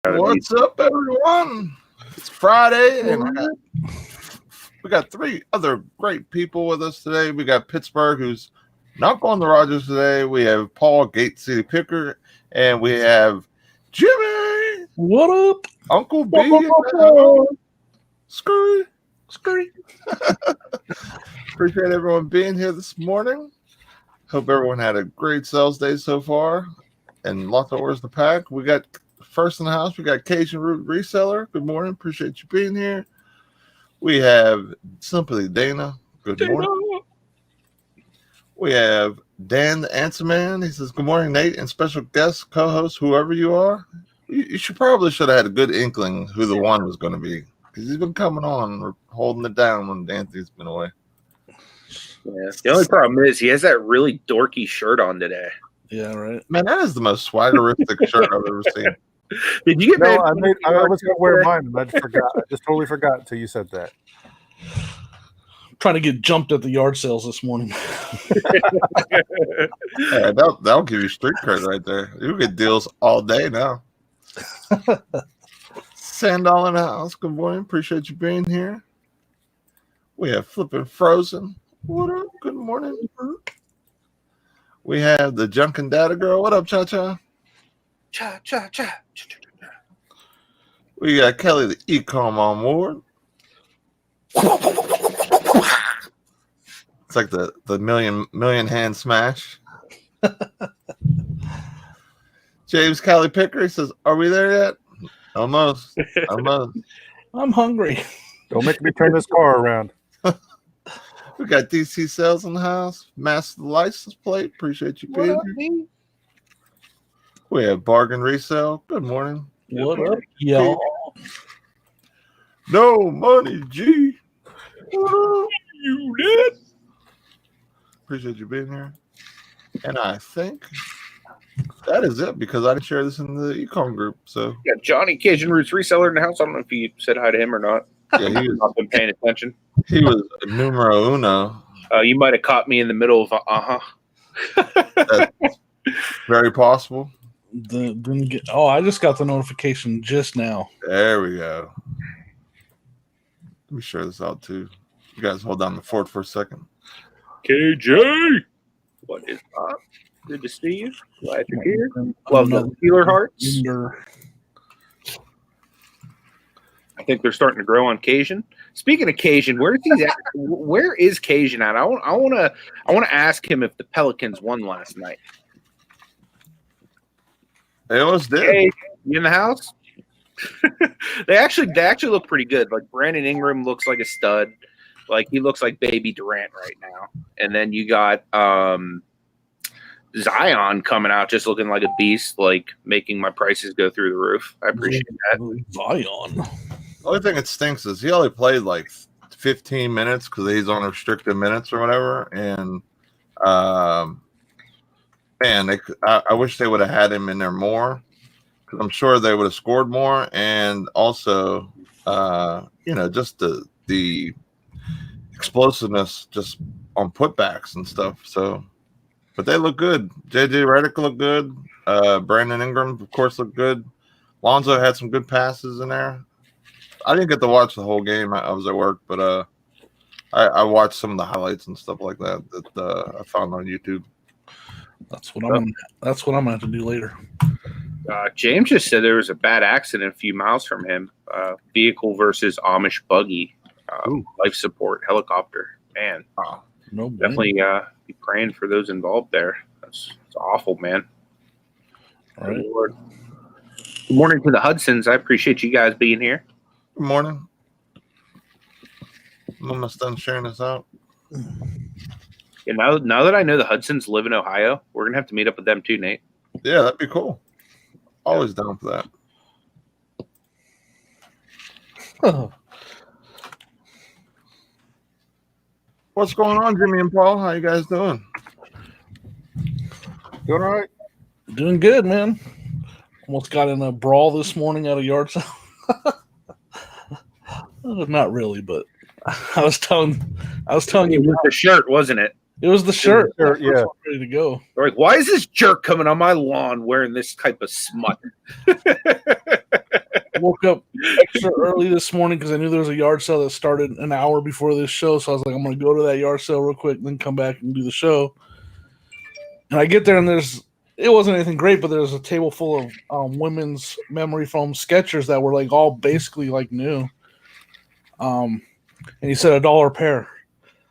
What's up, everyone? It's Friday, and we got three other great people with us today. We got Pittsburgh, who's not going to Rogers today. We have Paul, Gate City Picker, and we have Jimmy. What up? Uncle B. Scurry. Appreciate everyone being here this morning. Hope everyone had a great sales day so far, and lots of orders to pack. We got first in the house, we got Cajun Root Reseller. Good morning. Appreciate you being here. We have Simply Dana. Good morning. We have Dan the Answer Man. He says, good morning, Nate, and special guest, co-host, whoever you are. You should have had a good inkling who the one was going to be, because he's been coming on, holding it down when Anthony's been away. Yeah, the only problem is he has that really dorky shirt on today. Yeah, right. Man, that is the most swaggerific shirt I've ever seen. Did you get I was going to wear mine, and I just forgot. I just totally forgot until you said that. I'm trying to get jumped at the yard sales this morning. Yeah, that'll give you street cred right there. You get deals all day now. Sandal in the house. Good morning. Appreciate you being here. We have Flippin' Frozen. What up? Good morning. We have the Junkin' Data Girl. What up, Cha-Cha? Cha. We got Kelly the Ecom on board. It's like the million hand smash. James Cali Picker, he says, are we there yet? Almost. I'm hungry. Don't make me turn this car around. We got DC Sales in the house. Master the license plate. Appreciate you being here. We have Bargain Resale. Good morning. What up, y'all? No money, G. What up, you did? Appreciate you being here. And I think that is it, because I didn't share this in the Ecom group. So You got Johnny Cajun Roots Reseller in the house. I don't know if you said hi to him or not. yeah, he was Not been paying attention. numero uno. You might have caught me in the middle of That's very possible. I just got the notification just now. There we go. Let me share this out too. You guys hold down the fort for a second. KJ, what is up? Good to see you. Glad you're here. Love the Healer Hearts. I think they're starting to grow on Cajun. Speaking of Cajun, where is Cajun at? I want to ask him if the Pelicans won last night. They almost did. Hey, you in the house? They actually look pretty good. Like Brandon Ingram looks like a stud. Like he looks like baby Durant right now. And then you got Zion coming out just looking like a beast, like making my prices go through the roof. I appreciate that. Zion. The only thing that stinks is he only played like 15 minutes because he's on restricted minutes or whatever. And man, I wish they would have had him in there more, because I'm sure they would have scored more. And also, just the explosiveness just on putbacks and stuff. So, but they look good. JJ Redick looked good. Brandon Ingram, of course, looked good. Lonzo had some good passes in there. I didn't get to watch the whole game. I was at work, but I watched some of the highlights and stuff like that I found on YouTube. That's what I'm gonna have to do later. James just said there was a bad accident a few miles from him. Vehicle versus Amish buggy. Life support helicopter. Man, No, definitely be praying for those involved there. It's awful, man. All right. Lord. Good morning to the Hudsons. I appreciate you guys being here. Good morning. I'm almost done sharing this out. And now that I know the Hudsons live in Ohio, we're gonna have to meet up with them too, Nate. Yeah, that'd be cool. Always down for that. Oh, What's going on, Jimmy and Paul? How you guys doing? Doing all right? doing good, man. Almost got in a brawl this morning at a yard sale. Not really, but I was telling you, It was the shirt, wasn't it? it was the shirt. Yeah. Ready to go. They're like, why is this jerk coming on my lawn wearing this type of smut? woke up extra early this morning because I knew there was a yard sale that started an hour before this show. So I was like, I'm going to go to that yard sale real quick, then come back and do the show. And I get there, and it wasn't anything great, but there's a table full of women's memory foam Skechers that were like all basically like new. And he said $1 a pair.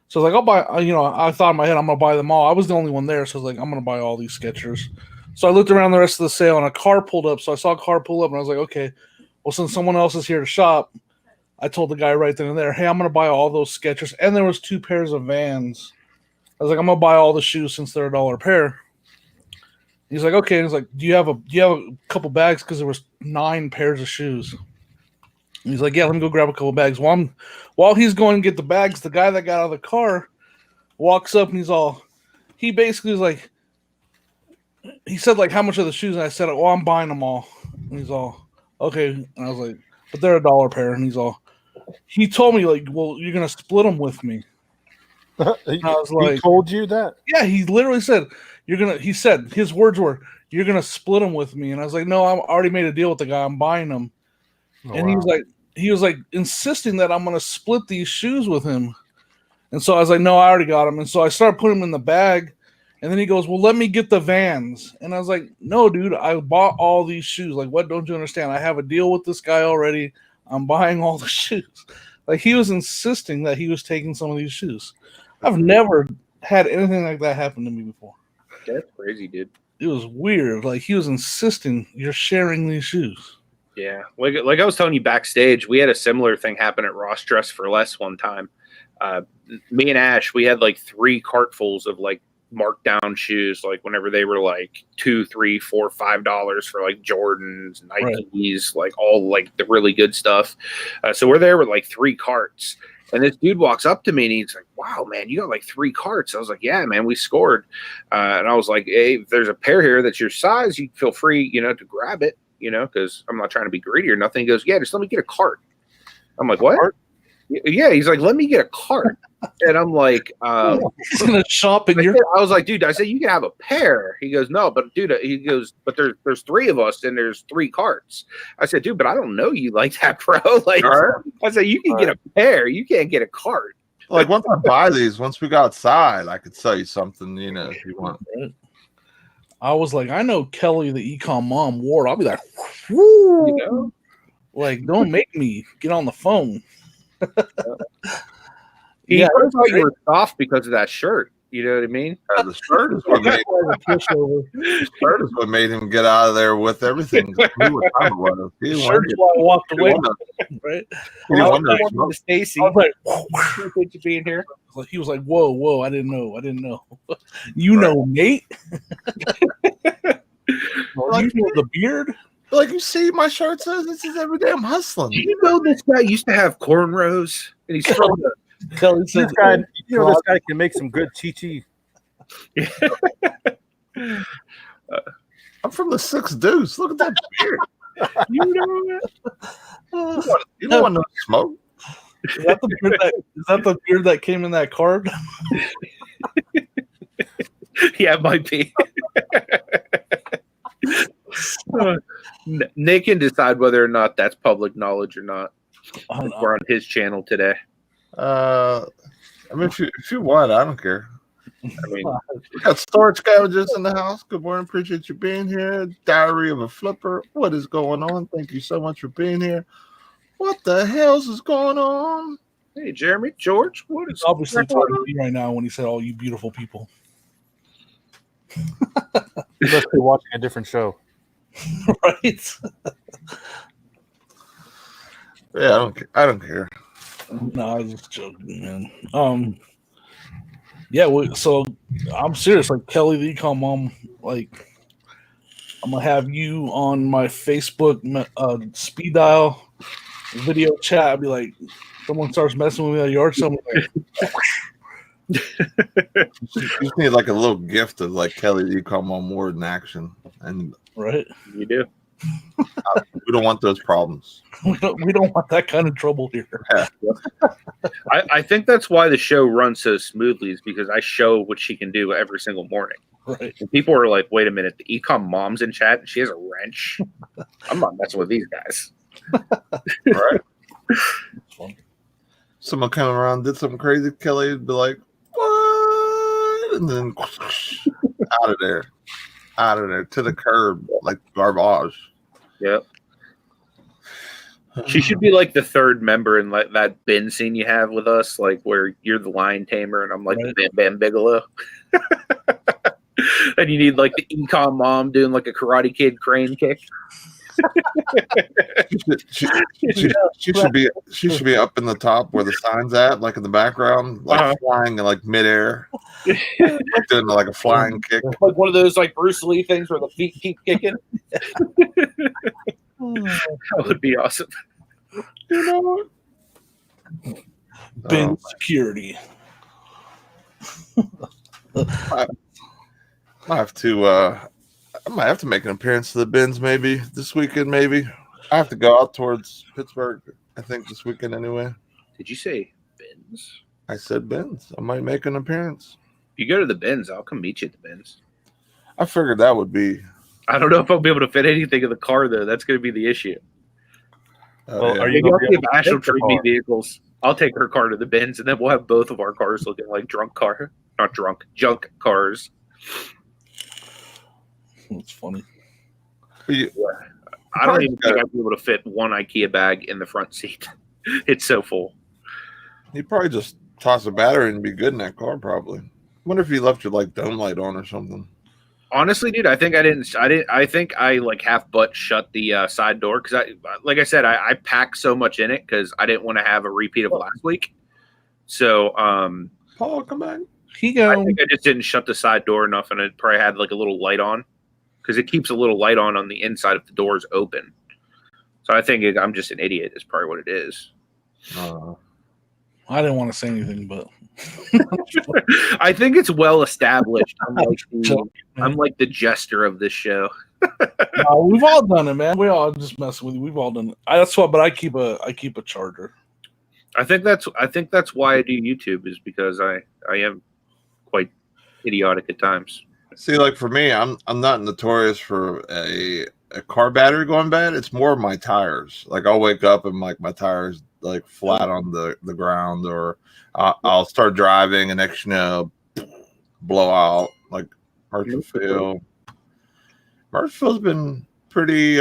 So I was like, I'll buy, I thought in my head, I'm going to buy them all. I was the only one there. So I was like, I'm going to buy all these Skechers. So I looked around the rest of the sale, and a car pulled up. So I saw a car pull up, and I was like, okay, well, since someone else is here to shop, I told the guy right then and there, hey, I'm going to buy all those Skechers. And there was 2 pairs of Vans. I was like, I'm going to buy all the shoes since they're $1 a pair. He's like, okay. And he's like, do you have a couple bags? Because there was 9 pairs of shoes. And he's like, yeah, let me go grab a couple bags. While he's going to get the bags, the guy that got out of the car walks up, and he basically was like, he said, like, how much are the shoes? And I said, well, I'm buying them all. And he's all, okay. And I was like, but they're $1 a pair. And he told me, like, well, you're going to split them with me. And I was like, he told you that? Yeah, he literally said, he said, his words were, you're going to split them with me. And I was like, no, I already made a deal with the guy. I'm buying them. Oh, and wow. he was like insisting that I'm going to split these shoes with him. And so I was like, no, I already got them. And so I started putting them in the bag. And then he goes, well, let me get the Vans. And I was like, no, dude, I bought all these shoes. Like, what don't you understand? I have a deal with this guy already. I'm buying all the shoes. Like, he was insisting that he was taking some of these shoes. I've never had anything like that happen to me before. That's crazy, dude. It was weird. Like, he was insisting you're sharing these shoes. Yeah. Like I was telling you backstage, we had a similar thing happen at Ross Dress for Less one time. Me and Ash, we had like 3 cartfuls of like marked down shoes, like whenever they were like $2, $3, $4, $5 for like Jordans, Nikes, like all like the really good stuff. So we're there with like 3 carts. And this dude walks up to me and he's like, wow, man, you got like 3 carts. I was like, yeah, man, we scored. And I was like, hey, if there's a pair here that's your size, you feel free, to grab it, because I'm not trying to be greedy or nothing. He goes, yeah, just let me get a cart. I'm like, what? Yeah, he's like, let me get a cart. And I'm like, he's gonna shop in your. I was like, dude, I said you can have a pair. He goes, no, but dude, he goes, but there's 3 of us and there's 3 carts. I said, dude, but I don't know you like that, bro. Like, I said, you can get a pair, you can't get a cart. Like, once I buy these, once we go outside, I could sell you something, if you want. I was like, I know Kelly, the Ecom mom, Ward. I'll be like, whoo, like, don't make me get on the phone. He thought you were soft because of that shirt. You know what I mean? The shirt is what made him get out of there with everything. He Shirt's why I walked away. Right? Stacy, I was like, good to be in here. He was like, whoa, I didn't know. You know, Nate. Well, you know the beard. Like, you see, my shirt says this is every day I'm hustling. Do you know this guy used to have cornrows? And he's from Kelly says, this guy can make some good chi-chi. I'm from the 6 Deuce. Look at that beard. You don't want no smoke. Is that the beard that came in that card? Yeah, it might be. Nick can decide whether or not that's public knowledge or not. We're on his channel today. I mean, if you want, I don't care. I mean, we got storage cabbages in the house. Good morning. Appreciate you being here. Diary of a Flipper. What is going on? Thank you so much for being here. What the hell's is going on? Hey, Jeremy, George, what is obviously talking to me right now when he said, "All you beautiful people." You must be watching a different show, right? Yeah, I don't care. No, I was just joking, man. Yeah. So I'm serious. Like, Kelly, the Ecom mom, like, I'm gonna have you on my Facebook speed dial video chat. I'll be like, someone starts messing with me at a yard sale. You just need like a little gift of like Kelly the Ecom on more in action, and right, you do. We don't want those problems. We don't want that kind of trouble here. Yeah. I think that's why the show runs so smoothly, is because I show what she can do every single morning. Right. And people are like, wait a minute, the Ecom mom's in chat and she has a wrench. I'm not messing with these guys. Right? It's fun. Someone come around, did something crazy, Kelly would be like, "What?" And then out of there to the curb, like garbage. Yep. She should be like the third member in like that bin scene you have with us, like where you're the lion tamer and I'm like the Bam Bam Bigelow. And you need like the Ecom mom doing like a Karate Kid crane kick. She should be up in the top where the sign's at, like in the background, like flying in like midair, doing like a flying kick. Like one of those like Bruce Lee things where the feet keep kicking. That would be awesome. You know what? Bin security. I might have to make an appearance to the bins maybe this weekend. Maybe I have to go out towards Pittsburgh. I think this weekend anyway. Did you say bins? I said bins. I might make an appearance. If you go to the bins, I'll come meet you at the bins. I figured that would be. I don't know if I'll be able to fit anything in the car though. That's going to be the issue. Well, are you Maybe gonna I'll be see if able to Ash will take the trade me car? vehicles. I'll take her car to the bins, and then we'll have both of our cars looking like junk cars. It's funny. I don't even think I'd be able to fit one IKEA bag in the front seat. It's so full. You'd probably just toss a battery and be good in that car. Probably. Wonder if you left your like dome light on or something. Honestly, dude, I think I like half butt shut the side door because like I said, I packed so much in it because I didn't want to have a repeat of last week. So, Paul, come back. I think I just didn't shut the side door enough, and it probably had like a little light on because it keeps a little light on the inside if the door is open. So I think I'm just an idiot. Is probably what it is. I didn't want to say anything, but I think it's well established. I'm like the jester of this show. no, we've all done it, man. We all just mess with you. We've all done it. That's why. But I keep a charger. I think that's why I do YouTube is because I am quite idiotic at times. See, like for me, I'm not notorious for a car battery going bad. It's more of my tires. Like I'll wake up and like my tires like flat on the ground, or I'll start driving and next you know blow out like Murphyfield. Murphyfield's been pretty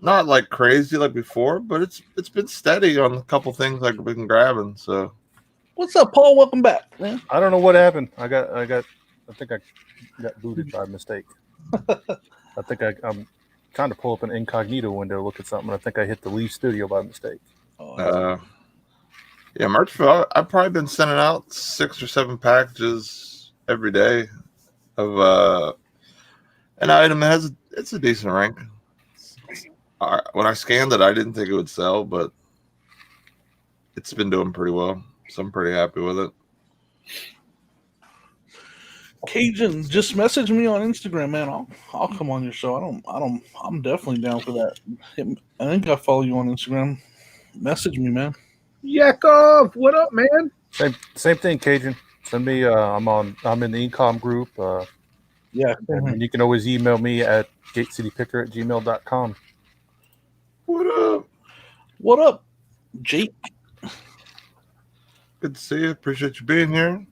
not like crazy like before, but it's been steady on a couple things like we've been grabbing. So What's up, Paul? Welcome back, man. I don't know what happened. I think I got booted by mistake. I think I'm trying to pull up an incognito window to look at something. I think I hit the Leave Studio by mistake. yeah, Murphyfield, I've probably been sending out 6 or 7 packages every day of an item that has it's a decent rank. When I scanned it, I didn't think it would sell, but it's been doing pretty well. So I'm pretty happy with it. Cajun, just message me on Instagram, man. I'll come on your show. I'm definitely down for that. I think I follow you on Instagram. Message me, man. Yakov, what up, man? Same thing, Cajun. Send me. I'm in the Ecom group. Yeah. And you can always email me at gatecitypicker@gmail.com. What up? What up, Jake? Good to see you. Appreciate you being here.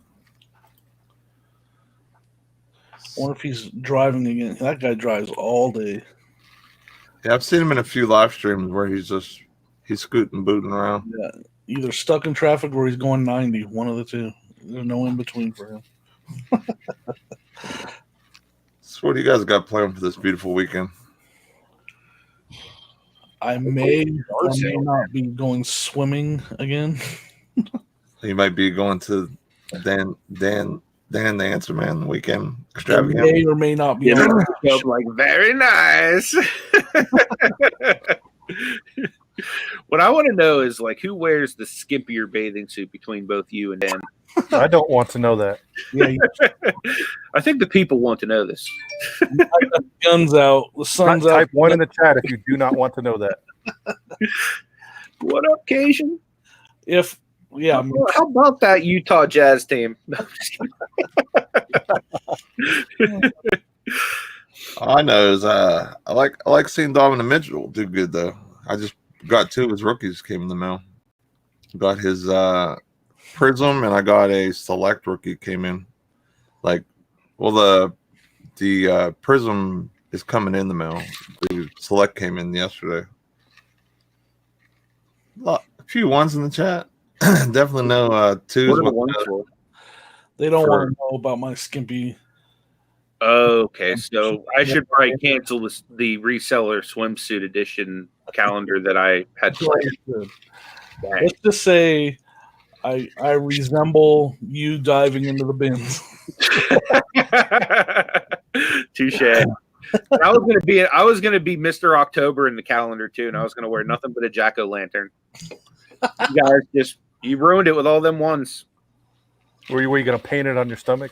I wonder if he's driving again. That guy drives all day. Yeah, I've seen him in a few live streams where he's scooting, booting around. Yeah, either stuck in traffic or he's going 90. One of the two. There's no in between for him. So what do you guys got planned for this beautiful weekend? I may or may not be going swimming again. You might be going to Dan the Answer Man weekend I extravaganza. may or may not be. Yeah, I'm like, very nice. What I want to know is like who wears the skimpier bathing suit between both you and Dan. I don't want to know that. Yeah, I think the people want to know this. guns out. The sun's out. Type 1 in the chat if you do not want to know that. What up, Cajun? Yeah, How about that Utah Jazz team? No, I'm just kidding. All I know is I like seeing Donovan Mitchell do good though. I just got 2 of his rookies came in the mail. Got his Prism and I got a Select rookie came in. Like, well the Prism is coming in the mail. The Select came in yesterday. A few ones in the chat. Definitely no 2s. What are the ones for? They don't want to know about my skimpy. Okay, so I should probably cancel the reseller swimsuit edition calendar that I had planned. Dang. Let's just say I resemble you diving into the bins. Touche. I was gonna be Mr. October in the calendar too, and I was gonna wear nothing but a jack-o'-lantern. You guys you ruined it with all them ones. Were you gonna paint it on your stomach?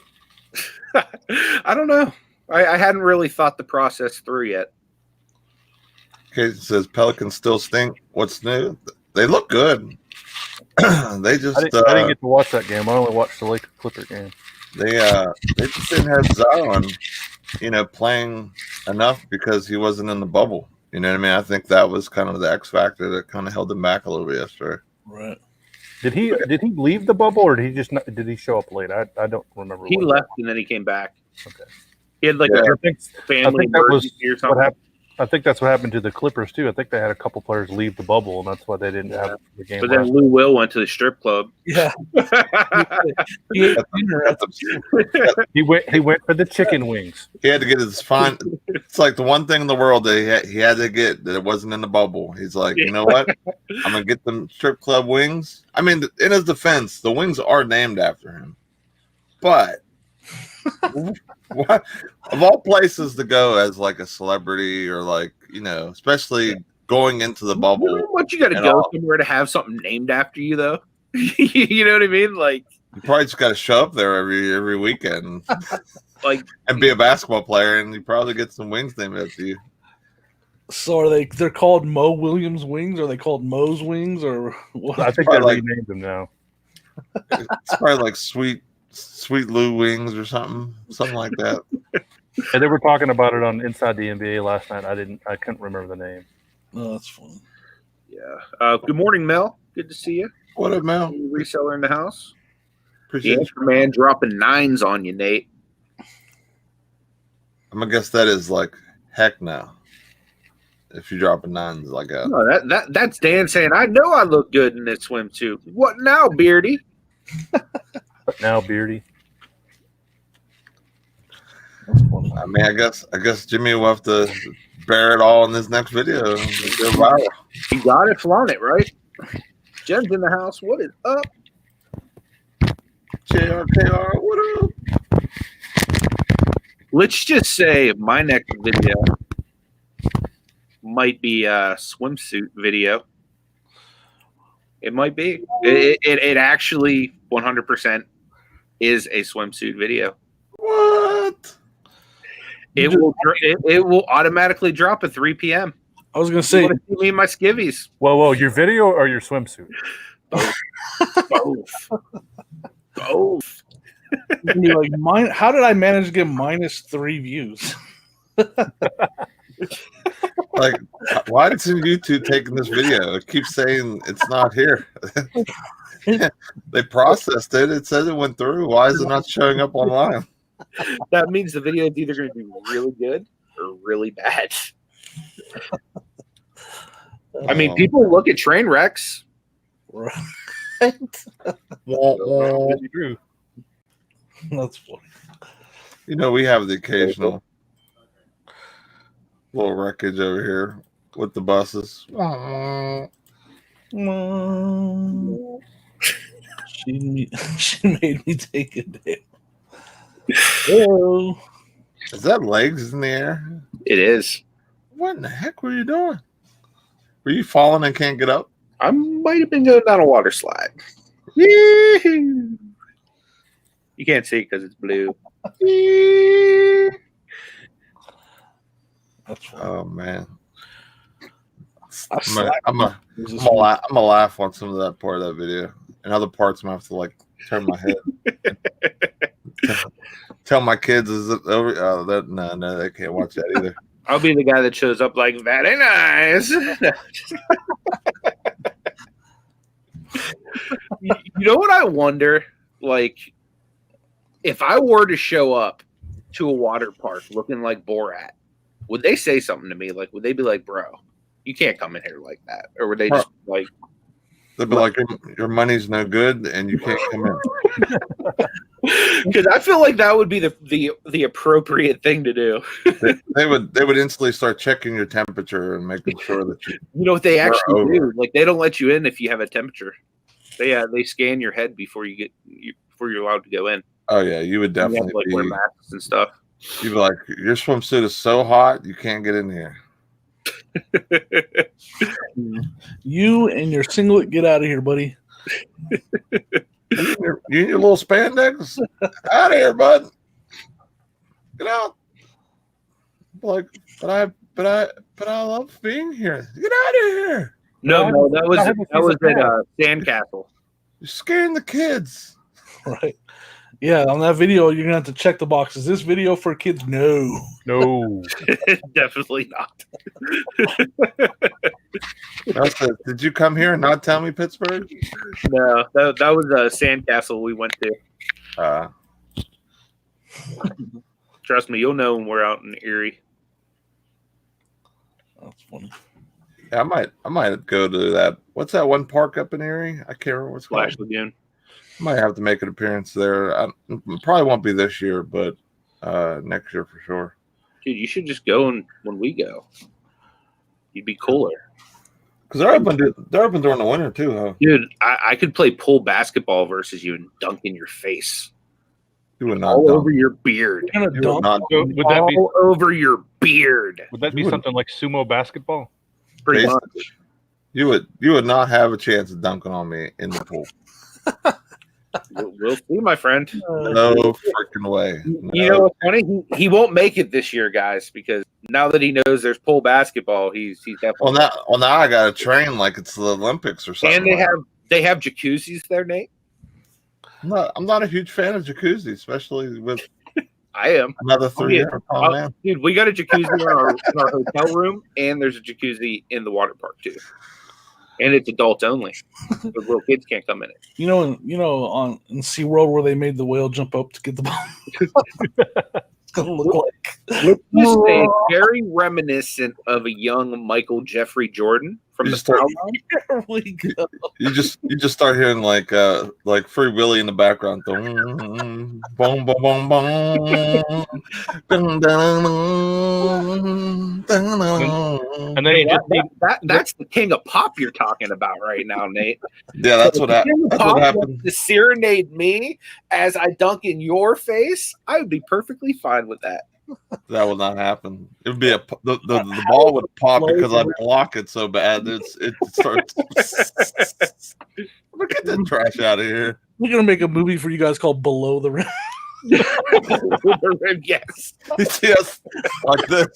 I don't know. I hadn't really thought the process through yet. Okay, it says Pelicans still stink. What's new? They look good. They just I didn't get to watch that game. I only watched the Lakers Clipper game. They just didn't have Zion, playing enough because he wasn't in the bubble. You know what I mean? I think that was kind of the X factor that kind of held him back a little bit yesterday. Right. Did he leave the bubble or did he show up late? I don't remember. He left and then he came back. Okay. He had like Yeah. a family emergency or something. I think that's what happened to the Clippers too. I think they had a couple players leave the bubble, and that's why they didn't have the game. But then Lou Will went to the strip club. Yeah. He went for the chicken wings. He had to get his fine. It's like the one thing in the world that he had to get that it wasn't in the bubble. He's like, you know what? I'm gonna get them strip club wings. I mean, in his defense, the wings are named after him, but. What of all places to go as like a celebrity or like especially going into the bubble? You know what, you got to go somewhere to have something named after you, though. You know what I mean? Like you probably just got to show up there every weekend, like and be a basketball player, and you probably get some wings named after you. So are they're called Mo Williams wings? Are they called Mo's wings or what? I think they renamed them now. It's probably like Sweet Lou wings or something like that. And they were talking about it on Inside the NBA last night. I couldn't remember the name. Oh, that's fun. Yeah. Good morning, Mel. Good to see you. What up, Mel? Reseller in the house. Appreciate you. Man dropping 9s on you, Nate. I'm gonna guess that is like heck no. If you're dropping 9s like that. No, that's Dan saying, I know I look good in this swimsuit. What now, Beardy? But now, Beardy. I mean, I guess Jimmy will have to bear it all in this next video. Go viral. You got it, flaunt it, right? Jen's in the house. What is up? JRKR, what up? Let's just say my next video might be a swimsuit video. It might be. It actually 100% is a swimsuit video. What? It will automatically drop at 3 p.m. I was gonna say me and my skivvies. Whoa, your video or your swimsuit? Both. Like mine. How did I manage to get -3 views? Like, why isn't YouTube taking this video? It keeps saying it's not here. They processed it. It says it went through. Why is it not showing up online? That means the video is either going to be really good or really bad. I mean, people look at train wrecks. Right. True. That's funny. We have the occasional little wreckage over here with the buses. She made me take it down. Hello. Is that legs in the air? It is. What in the heck were you doing? Were you falling and can't get up? I might have been going down a water slide. Yee-hoo. You can't see it because it's blue. That's funny. Oh man. I I'm gonna laugh on some of that part of that video. And other parts I'm gonna have to like turn my head tell my kids, is it over? No, they can't watch that either. I'll be the guy that shows up like, very nice. You know what I wonder? Like, if I were to show up to a water park looking like Borat, would they say something to me? Like, would they be like, bro, you can't come in here like that? Or would they just like... They'd be like, your money's no good and you can't come in. Because I feel like that would be the appropriate thing to do. They would instantly start checking your temperature and making sure that you know what they actually do? Like, they don't let you in if you have a temperature. They scan your head before you're allowed to go in. Oh yeah, you would definitely wear masks and stuff. You'd be like, your swimsuit is so hot you can't get in here. You and your singlet, get out of here, buddy. You and your little spandex, out of here, bud. Get out. Like, but I love being here. Get out of here. No, that was at Sandcastle. You're scaring the kids. Right. Yeah, on that video, you're gonna have to check the box. Is this video for kids? No. Definitely not. Did you come here and not tell me Pittsburgh? No, that was a Sandcastle we went to. Trust me, you'll know when we're out in Erie. That's funny. Yeah, I might go to that. What's that one park up in Erie? I can't remember what's called. Splash Lagoon. Might have to make an appearance there. I probably won't be this year, but next year for sure. Dude, you should just go when we go. You'd be cooler. Because they're open during the winter too, huh? Dude, I could play pool basketball versus you and dunk in your face. You would not all dunk. over your beard. You're gonna dunk? Would that be all over your beard? Would that be something like sumo basketball? Pretty much. You would not have a chance of dunking on me in the pool. We'll see, my friend. No freaking way. No. You know what's funny? He won't make it this year, guys, because now that he knows there's pool basketball, he's definitely. Well, now I gotta train like it's the Olympics or something. And they have jacuzzis there, Nate. I'm not a huge fan of jacuzzi, especially with. I am. Another 3 year. Oh, man. Dude, we got a jacuzzi in our hotel room, and there's a jacuzzi in the water park too. And it's adults only. The little kids can't come in it. You know, in SeaWorld where they made the whale jump up to get the ball. It's gonna look like. Let's just say it's very reminiscent of a young Michael Jeffrey Jordan from the Here we go. You just start hearing like Free Willy in the background. Boom, boom, boom, boom, boom. And then that's the king of pop you're talking about right now, Nate. Yeah, that's what happened. To serenade me as I dunk in your face, I would be perfectly fine with that. That would not happen. It would be the ball would pop because I block it so bad. It starts. Get that trash out of here. We're gonna make a movie for you guys called Below the Rim. Yes. You see us like this.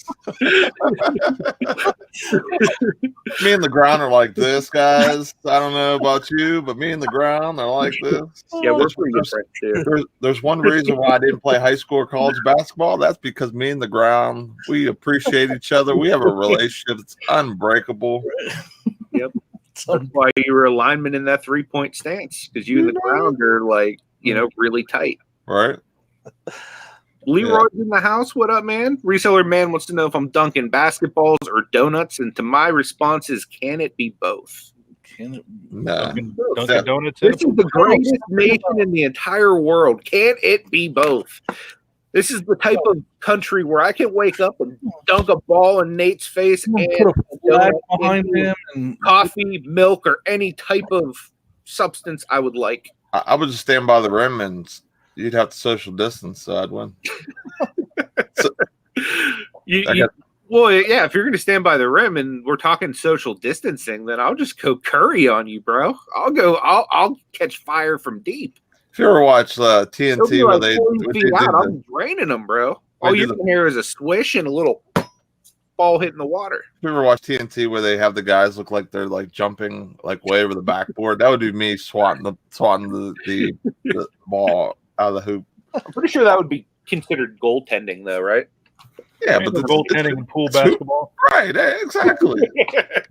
Me and the ground are like this, guys. I don't know about you, but me and the ground are like this. Yeah, we're pretty different too. There's one reason why I didn't play high school or college basketball. That's because me and the ground, we appreciate each other. We have a relationship that's unbreakable. Yep. That's why you were a lineman in that 3-point stance, because you and the ground are like, really tight. Right. Leroy's in the house. What up, man? Reseller man wants to know if I'm dunking basketballs or donuts, and to my response is, can it be both? Can it? No. Dunkin' Donuts. This is the greatest nation in the entire world. Can it be both? This is the type of country where I can wake up and dunk a ball in Nate's face and Put a flag behind him and coffee, milk, or any type of substance I would like. I would just stand by the rim and you'd have to social distance, so I'd win. Well, yeah, if you're going to stand by the rim and we're talking social distancing, then I'll just go Curry on you, bro. I'll catch fire from deep. If you ever watch TNT where they I'm draining them, bro. All you can hear is a swish and a little ball hitting the water. If you ever watch TNT where they have the guys look like they're like jumping like way over the backboard, that would be me swatting the ball out of the hoop. I'm pretty sure that would be considered goaltending, though, right? Yeah, but the goaltending and pool basketball. Right, exactly.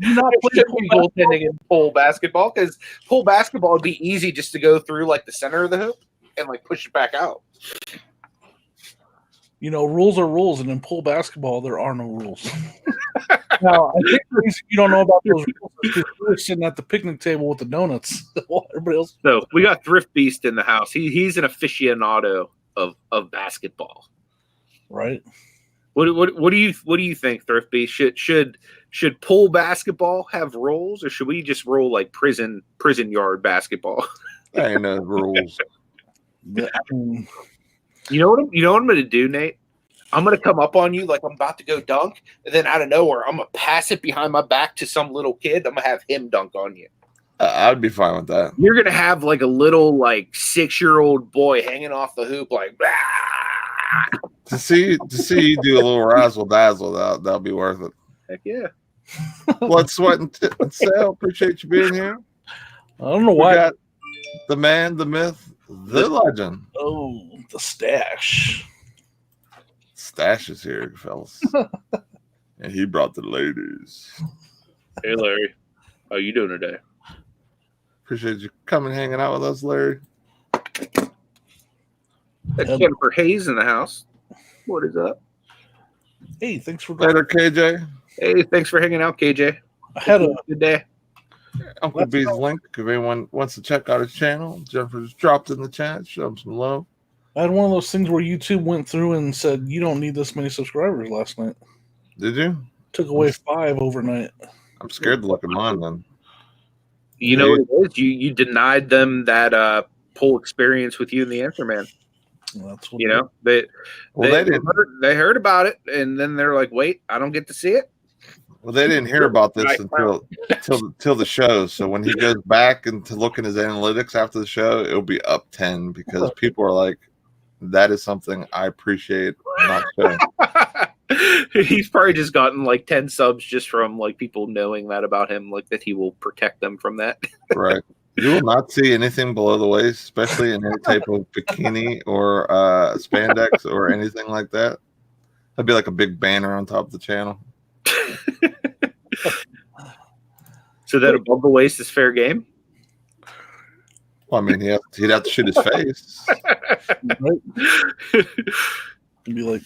You not play goaltending in pool basketball because pool basketball would be easy just to go through like the center of the hoop and like push it back out. You know, rules are rules, and in pool basketball, there are no rules. Now, I think the reason you don't know about those rules is because you were sitting at the picnic table with the donuts. While everybody else. So we got Thrift Beast in the house. He's an aficionado of basketball. Right. What do you think, Thrift Beast? Should pool basketball have rules, or should we just roll like prison yard basketball? There ain't no rules. You know what I'm going to do, Nate? I'm going to come up on you like I'm about to go dunk, and then out of nowhere, I'm going to pass it behind my back to some little kid. I'm going to have him dunk on you. I'd be fine with that. You're going to have like a little like 6-year-old boy hanging off the hoop like to see you do a little razzle dazzle. That'll be worth it. Heck yeah. Blood, sweat, and Sale. Appreciate you being here. I don't know why. We got the man, the myth, the legend. Oh, the stash. Stash is here, fellas. And he brought the ladies. Hey, Larry. How you doing today? Appreciate you coming hanging out with us, Larry. That's Jennifer Hayes in the house. What is up? Hey, thanks for Later, KJ. Hey, thanks for hanging out, KJ. I had a good day. Uncle B's link. If anyone wants to check out his channel, Jennifer just dropped in the chat. Show him some love. I had one of those things where YouTube went through and said, you don't need this many subscribers last night. Did you? Took away 5 overnight. I'm scared to look at mine then. You know what it is? You denied them that poll experience with you and the Answer Man. That's what you know, they heard about it, and then they're like, wait, I don't get to see it. Well, they didn't hear about this until the show. So when he goes back and to look in his analytics after the show, it'll be up 10 because people are like, that is something I appreciate not showing. He's probably just gotten like 10 subs just from like people knowing that about him, like that he will protect them from that. Right. You will not see anything below the waist, especially in any type of bikini or spandex or anything like that. That'd be like a big banner on top of the channel. So that above the waist is fair game? Well, I mean, he'd have to shoot his face. Right? And be like,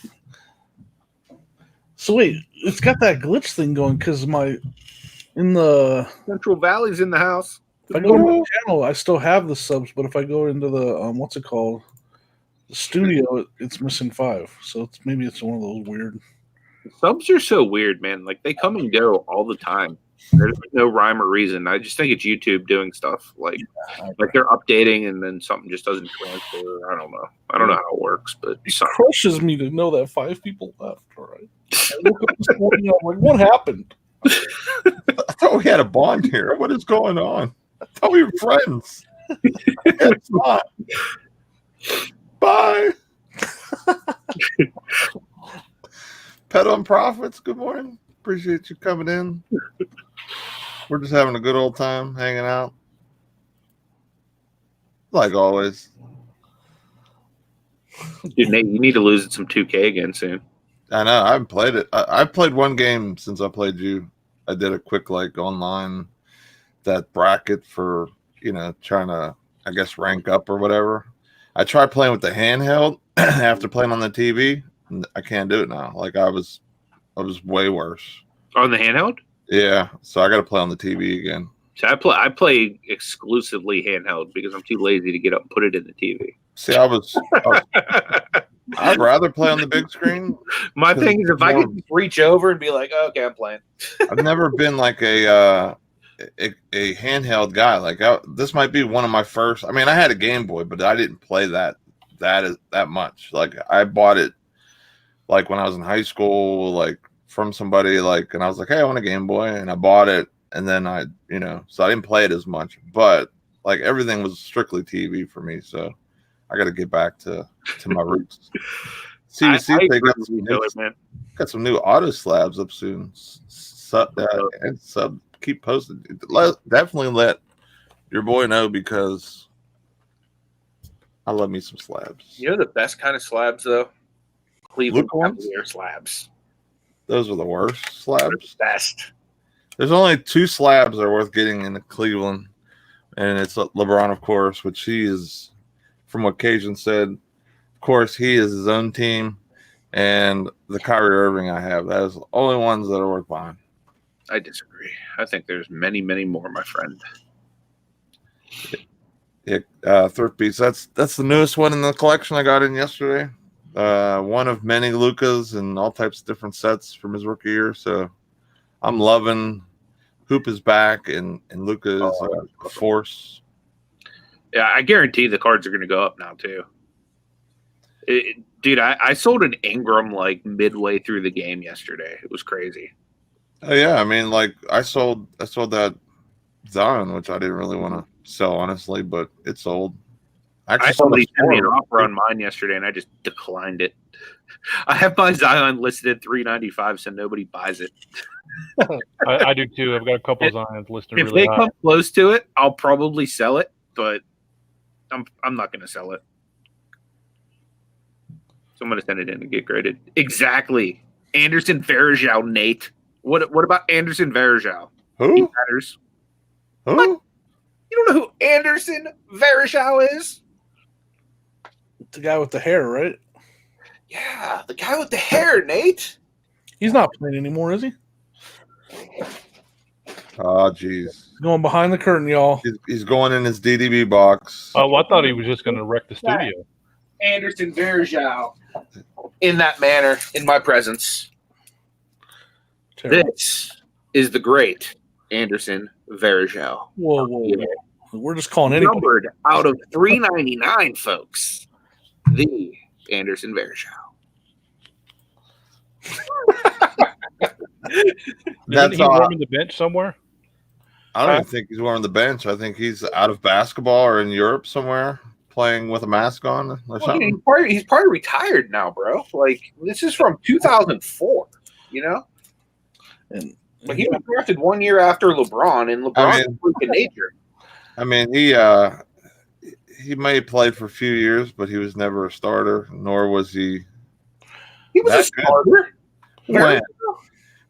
so wait, it's got that glitch thing going because in the Central Valley's in the house. If I go to my channel, I still have the subs, but if I go into the what's it called, the studio, it's missing 5. So maybe it's one of those weird. Subs are so weird, man. Like they come and go all the time. There's no rhyme or reason. I just think it's YouTube doing stuff like they're updating and then something just doesn't transfer. I don't know. I don't know how it works, but it crushes me to know that 5 people left. All right. I woke up this morning, I'm like, what happened? I thought we had a bond here. What is going on? I thought we were friends. It's not. Bye. Pet on Profits, good morning. Appreciate you coming in. We're just having a good old time hanging out. Like always. Dude, Nate, you need to lose it some 2K again soon. I know. I haven't played it. I've played one game since I played you. I did a quick online that bracket for, trying to, I guess, rank up or whatever. I tried playing with the handheld after playing on the TV. I can't do it now. Like I was way worse. On the handheld? Yeah. So I got to play on the TV again. So I play exclusively handheld because I'm too lazy to get up and put it in the TV. See, I'd rather play on the big screen. My thing is if I could reach over and be like, oh, okay, I'm playing. I've never been like a handheld guy. Like this might be one of my first. I mean, I had a Game Boy, but I didn't play that much. Like I bought it like when I was in high school, like from somebody, like, and I was like, hey, I want a Game Boy, and I bought it, and then so I didn't play it as much, but like everything was strictly TV for me. So I got to get back to my roots. CDC, they got some new auto slabs up soon. Keep posted. Definitely let your boy know because I love me some slabs. You know the best kind of slabs though? Cleveland Luke ones? Cavalier slabs. Those are the worst They're slabs. the best. There's only 2 slabs that are worth getting into Cleveland, and it's LeBron, of course, which he is, from what Cajun said, of course, he is his own team, and the Kyrie Irving I have. That is the only ones that are worth buying. I disagree. I think there's many, many more, my friend. Yeah, Thrift Beats. That's the newest one in the collection I got in yesterday. One of many Lukas and all types of different sets from his rookie year. So I'm loving Hoop is back and Luka is a force. Yeah, I guarantee the cards are going to go up now too. Dude, I sold an Ingram like midway through the game yesterday. It was crazy. Oh yeah, I mean, like I sold that Zion, which I didn't really want to sell honestly, but it sold. I somebody sent me an offer on mine yesterday, and I just declined it. I have my Zion listed at $395, so nobody buys it. I do too. I've got a couple of Zions listed If really they high. come close to it, I'll probably sell it, but I'm not going to sell it. So I'm going to send it in and get graded. Exactly. Anderson Varejao, Nate. What about Anderson Varejao? He Who? matters. Who? What? You don't know who Anderson Varejao is? The guy with the hair, right? Yeah, the guy with the hair, Nate. He's not playing anymore, is he? Oh, jeez. Going behind the curtain, y'all. He's going in his DDB box. Oh, well, I thought he was just going to wreck the studio. Anderson Varejao. In that manner, in my presence. Terrible. This is the great Anderson Varejao. Whoa. We're just calling anybody. Numbered out of 399, folks. The Anderson Varejao. Isn't he warming the bench somewhere? I don't even think he's warming the bench. I think he's out of basketball or in Europe somewhere playing with a mask on or Well, something. he's probably retired now, bro. Like, this is from 2004, you know? But he was drafted 1 year after LeBron, and LeBron's freaking nature. I mean, he may have played for a few years, but he was never a starter, nor was he. He was a starter. When?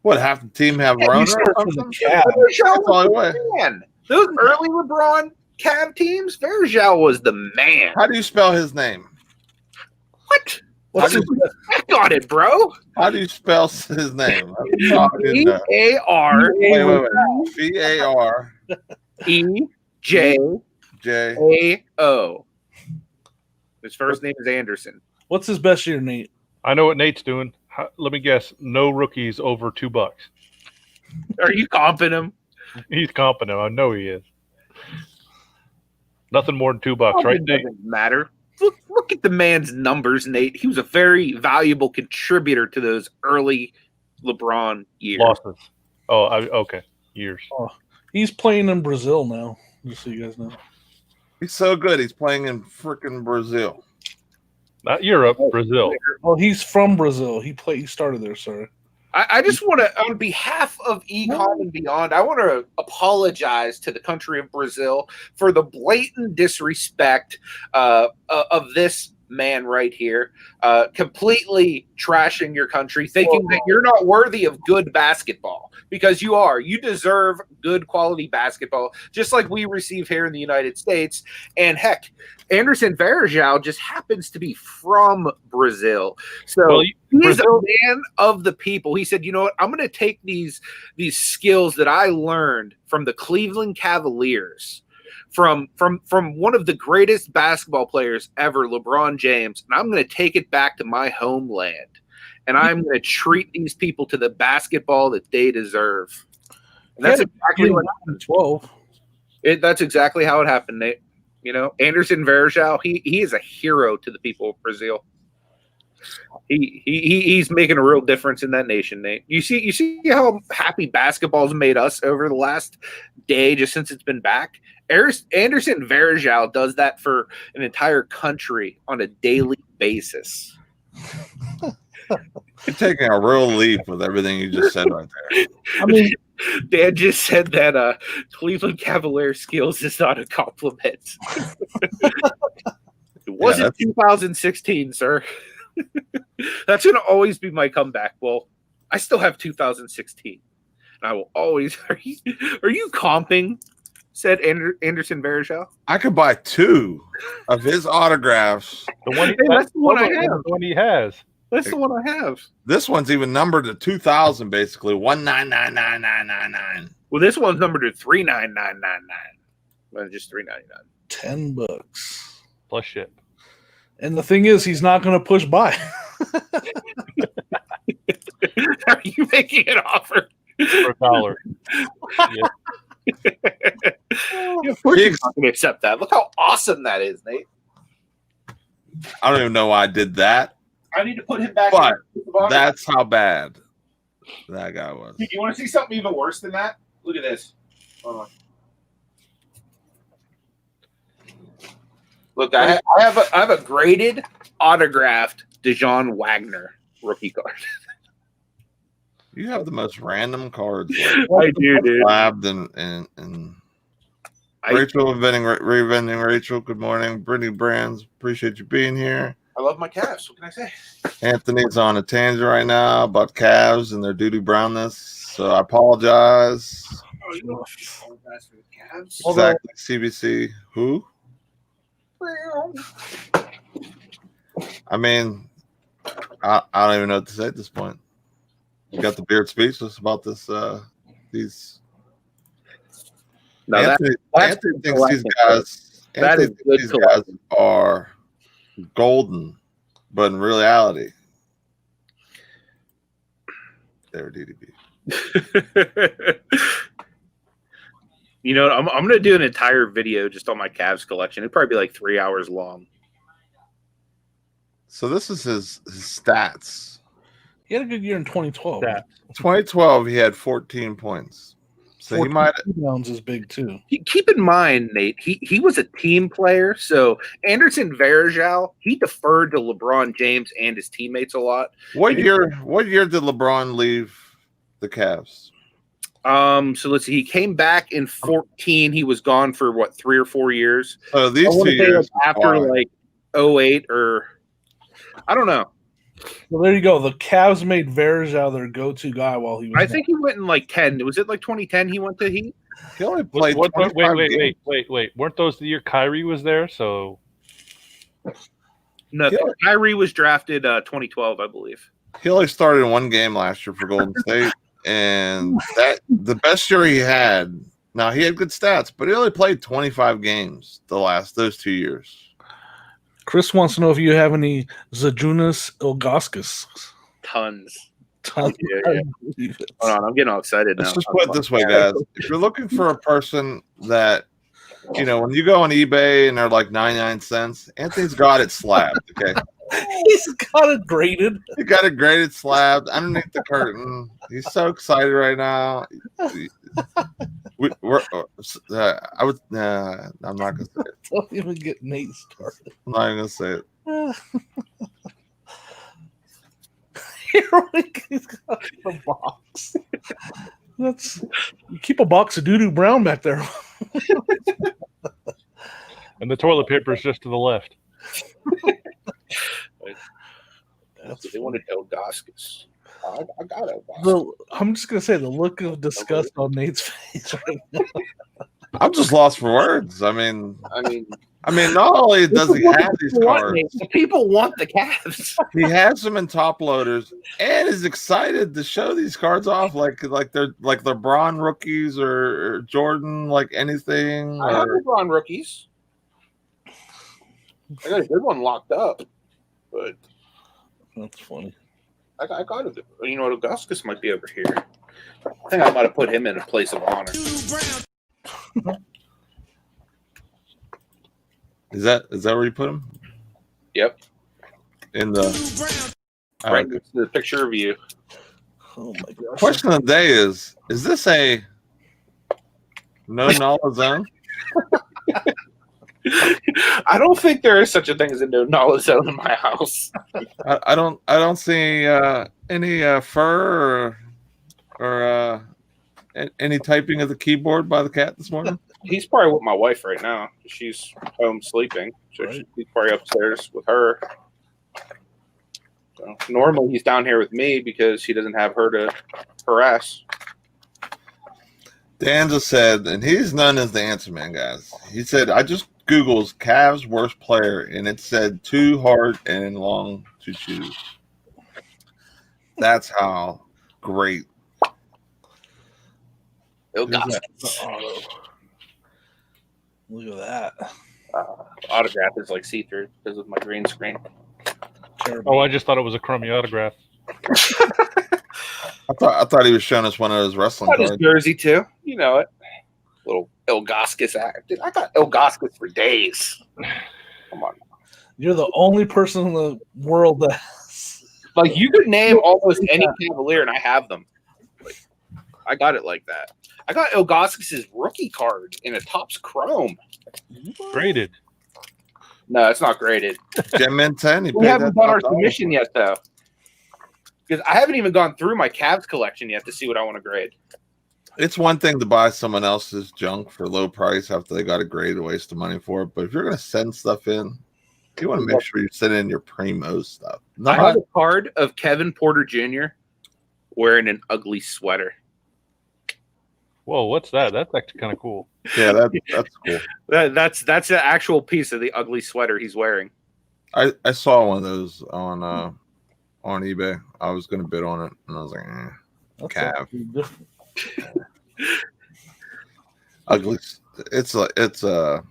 What, half the team have Yeah, Rona you start or from the something? Cavs. Varejao That's all the way. was the man. Those early LeBron Cav teams, Varejao was the man. How do you spell his name? What? What's How his, do I got it, bro. How do you spell his name? B-A-R Wait. B-A-R E-J-A-O. J. His first name is Anderson. what's his best year, Nate? I know what Nate's doing. Let me guess. No rookies over $2. Are you comping him? He's competent. I know he is. Nothing more than $2, right, It Nate? doesn't matter. Look at the man's numbers, Nate. He was a very valuable contributor to those early LeBron years. Losses. Oh, okay. Years. He's playing in Brazil now, just so you guys know. He's so good. He's playing in freaking Brazil. Not Europe, Brazil. Oh, he's from Brazil. He started there, sorry. I just want to, on behalf of Ecom and beyond, I want to apologize to the country of Brazil for the blatant disrespect of this man right here, completely trashing your country, thinking that you're not worthy of good basketball, because you are. You deserve good quality basketball, just like we receive here in the United States. And heck, Anderson Varejao just happens to be from Brazil. So he's a man of the people. He said, you know what, I'm going to take these skills that I learned from the Cleveland Cavaliers, from one of the greatest basketball players ever, LeBron James, and I'm going to take it back to my homeland, and I'm going to treat these people to the basketball that they deserve. And that's exactly what happened. 12. That's exactly how it happened, Nate. You know, Anderson Varejao, he is a hero to the people of Brazil. He's making a real difference in that nation, Nate. You see how happy basketball's made us over the last day, just since it's been back. Anderson Varejao does that for an entire country on a daily basis. You're taking a real leap with everything you just said right there. I mean, Dan just said that Cleveland Cavalier skills is not a compliment. wasn't 2016, sir. That's going to always be my comeback. Well, I still have 2016. And I will always. Are you comping? Said Anderson Varejao. I could buy 2 of his autographs. That's the one I have. The one he has. That's the one I have. This one's even numbered to 2000, basically 1999999. Well, this one's numbered to 39999. Well, just $3.99. $10 Plus ship. And the thing is, he's not going to push buy. Are you making an offer For $1? Yeah. Of course he's not going to accept that. Look how awesome that is, Nate. I don't even know why I did that, I need to put him back. but that's how bad that guy was. You want to see something even worse than that? Look at this. Hold on. Look, I have a graded, autographed DeJean Wagner rookie card. You have the most random cards. I do, dude. Slabbed and Rachel revending Rachel. Good morning, Brittany Brands. Appreciate you being here. I love my Cavs. What can I say? Anthony's on a tangent right now about Cavs and their doo-doo brownness. So I apologize. Oh, you don't apologize for the Cavs. Exactly. CBC. Who? I mean, I don't even know what to say at this point. You got the beard speechless about this. These. No, Anthony thinks these guys. That is good these guys are golden, but in reality, they're DDB. You know, I'm going to do an entire video just on my Cavs collection. It'd probably be like 3 hours long. So this is his stats. He had a good year in 2012. 2012, he had 14 points. So he might. Rebounds is big too. Keep in mind, Nate, he was a team player. So Anderson Varejao, he deferred to LeBron James and his teammates a lot. What year did LeBron leave the Cavs? So let's see. He came back in 14. He was gone for what, 3 or 4 years. So these 2 years after like 08 or I don't know. Well, there you go. The Cavs made Varejao their go-to guy while he was. I think he went in like 10. Was it like 2010 he went to Heat? He only played. Wait. Weren't those the year Kyrie was there? So No, Kyrie was drafted 2012, I believe. He only started in 1 game last year for Golden State, and that the best year he had. Now he had good stats, but he only played 25 games those 2 years. Chris wants to know if you have any Zajunas Ilgauskas. Tons. Tons. Yeah. Hold on, I'm getting all excited now. Let's just put it this way, guys. If you're looking for a person that, you know, when you go on eBay and they're like 99 cents, Anthony's got it slabbed, okay? He's got it graded. He got it graded, slabbed underneath the curtain. He's so excited right now. I'm not gonna say it. Don't even get Nate started. I'm not even gonna say it. He's got the box. You keep a box of doo-doo brown back there. and the toilet paper is just to the left. They wanted Ilgauskas. I got it. I'm just gonna say the look of disgust on Nate's face right now. I'm just lost for words. I mean, not only does he have these cards, the people want the Cavs. he has them in top loaders and is excited to show these cards off like they're like LeBron rookies or Jordan, like anything. I have LeBron rookies. I got a good one locked up, but that's funny. I got it. You know, Ilgauskas might be over here. I think I might have put him in a place of honor. Is that where you put him? Yep. In the Right next to the picture of you. Oh my gosh. Question of the day is this a no knowledge zone? I don't think there is such a thing as a no knowledge zone in my house. I don't see any fur or any typing of the keyboard by the cat this morning. He's probably with my wife right now. She's home sleeping, so Right. he's probably upstairs with her. So normally he's down here with me because he doesn't have her to harass. Dan just said, and he's known as the answer man, guys. He said, I just Googled Cavs worst player, and it said too hard and long to choose. That's how great. Oh, Who's God. that? The auto. Look at that. Autograph is like see-through because of my green screen. Oh, I just thought it was a crummy autograph. I thought he was showing us one of those wrestling Got his cards. jersey too. You know it. Little Ilgauskas act. Dude, I got Ilgauskas for days. Come on. You're the only person in the world that Like you could name almost any Cavalier and I have them. Like, I got it like that. I got Ilgauskas' rookie card in a Topps Chrome. Graded. No, it's not graded. Gem Mint 10. We haven't done our submission yet, though. Because I haven't even gone through my Cavs collection yet to see what I want to grade. It's one thing to buy someone else's junk for low price after they got a grade, a waste of money for it. But if you're going to send stuff in, you want to make sure you're sending in your primo stuff. I have a card of Kevin Porter Jr. wearing an ugly sweater. Whoa, what's that? That's actually kind of cool. Yeah, that's cool. That's the actual piece of the ugly sweater he's wearing. I saw one of those on eBay. I was going to bid on it, and I was like, That's Cav. actually different. ugly. It's like the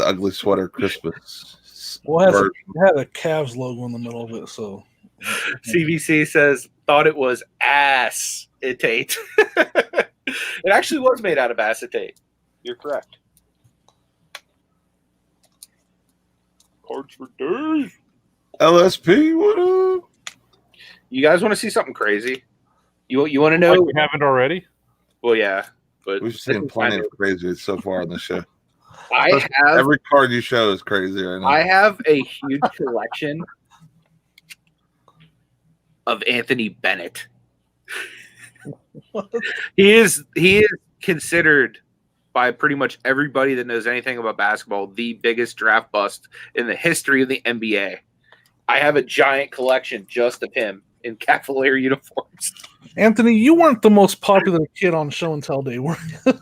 ugly sweater Christmas. Well, it version. had a Cavs logo in the middle of it, so CVC says, thought it was acetate. It actually was made out of acetate. You're correct. Cards for days. LSP, what up? You guys want to see something crazy? You want to know? Like we haven't already? Well, yeah, but We've seen plenty of crazy so far on the show. I have Every card you show is crazy right now. I have a huge collection of Anthony Bennett. He is considered by pretty much everybody that knows anything about basketball the biggest draft bust in the history of the NBA. I have a giant collection just of him in Cavalier uniforms. Anthony, you weren't the most popular kid on show and tell day, were you?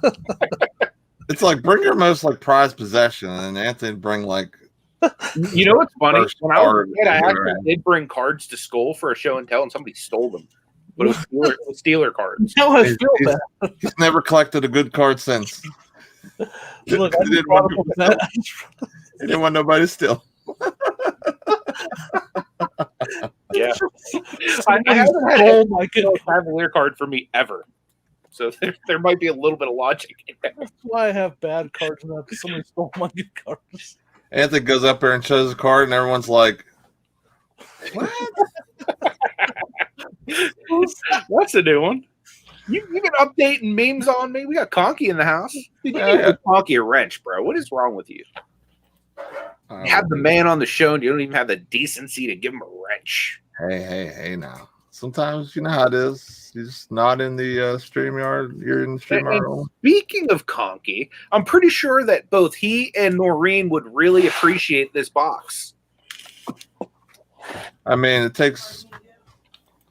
It's like bring your most like prized possession, and Anthony bring like. You know what's funny? First When I was card a kid, I in actually your did bring cards to school for a show and tell, and somebody stole them. But it was Steeler cards. Now I He's- feel he's- bad. He's never collected a good card since. Look, He I didn't just want brought up that. that. He didn't want nobody to steal. Yeah. Somebody haven't had stole my good No Cavalier card for me ever. So there might be a little bit of logic in there. That's why I have bad cards now, because somebody stole my good cards. Anthony goes up there and shows a card, and everyone's like, "What?" That's a new one. You can update and memes on me. We got Conky in the house. Dude, you Yeah, need to give Conky a wrench, bro. What is wrong with you? You have the man on the show and you don't even have the decency to give him a wrench. Hey, now. Sometimes you know how it is. You're just not in the StreamYard. You're in the StreamYard room. Speaking of Conky, I'm pretty sure that both he and Noreen would really appreciate this box. I mean, it takes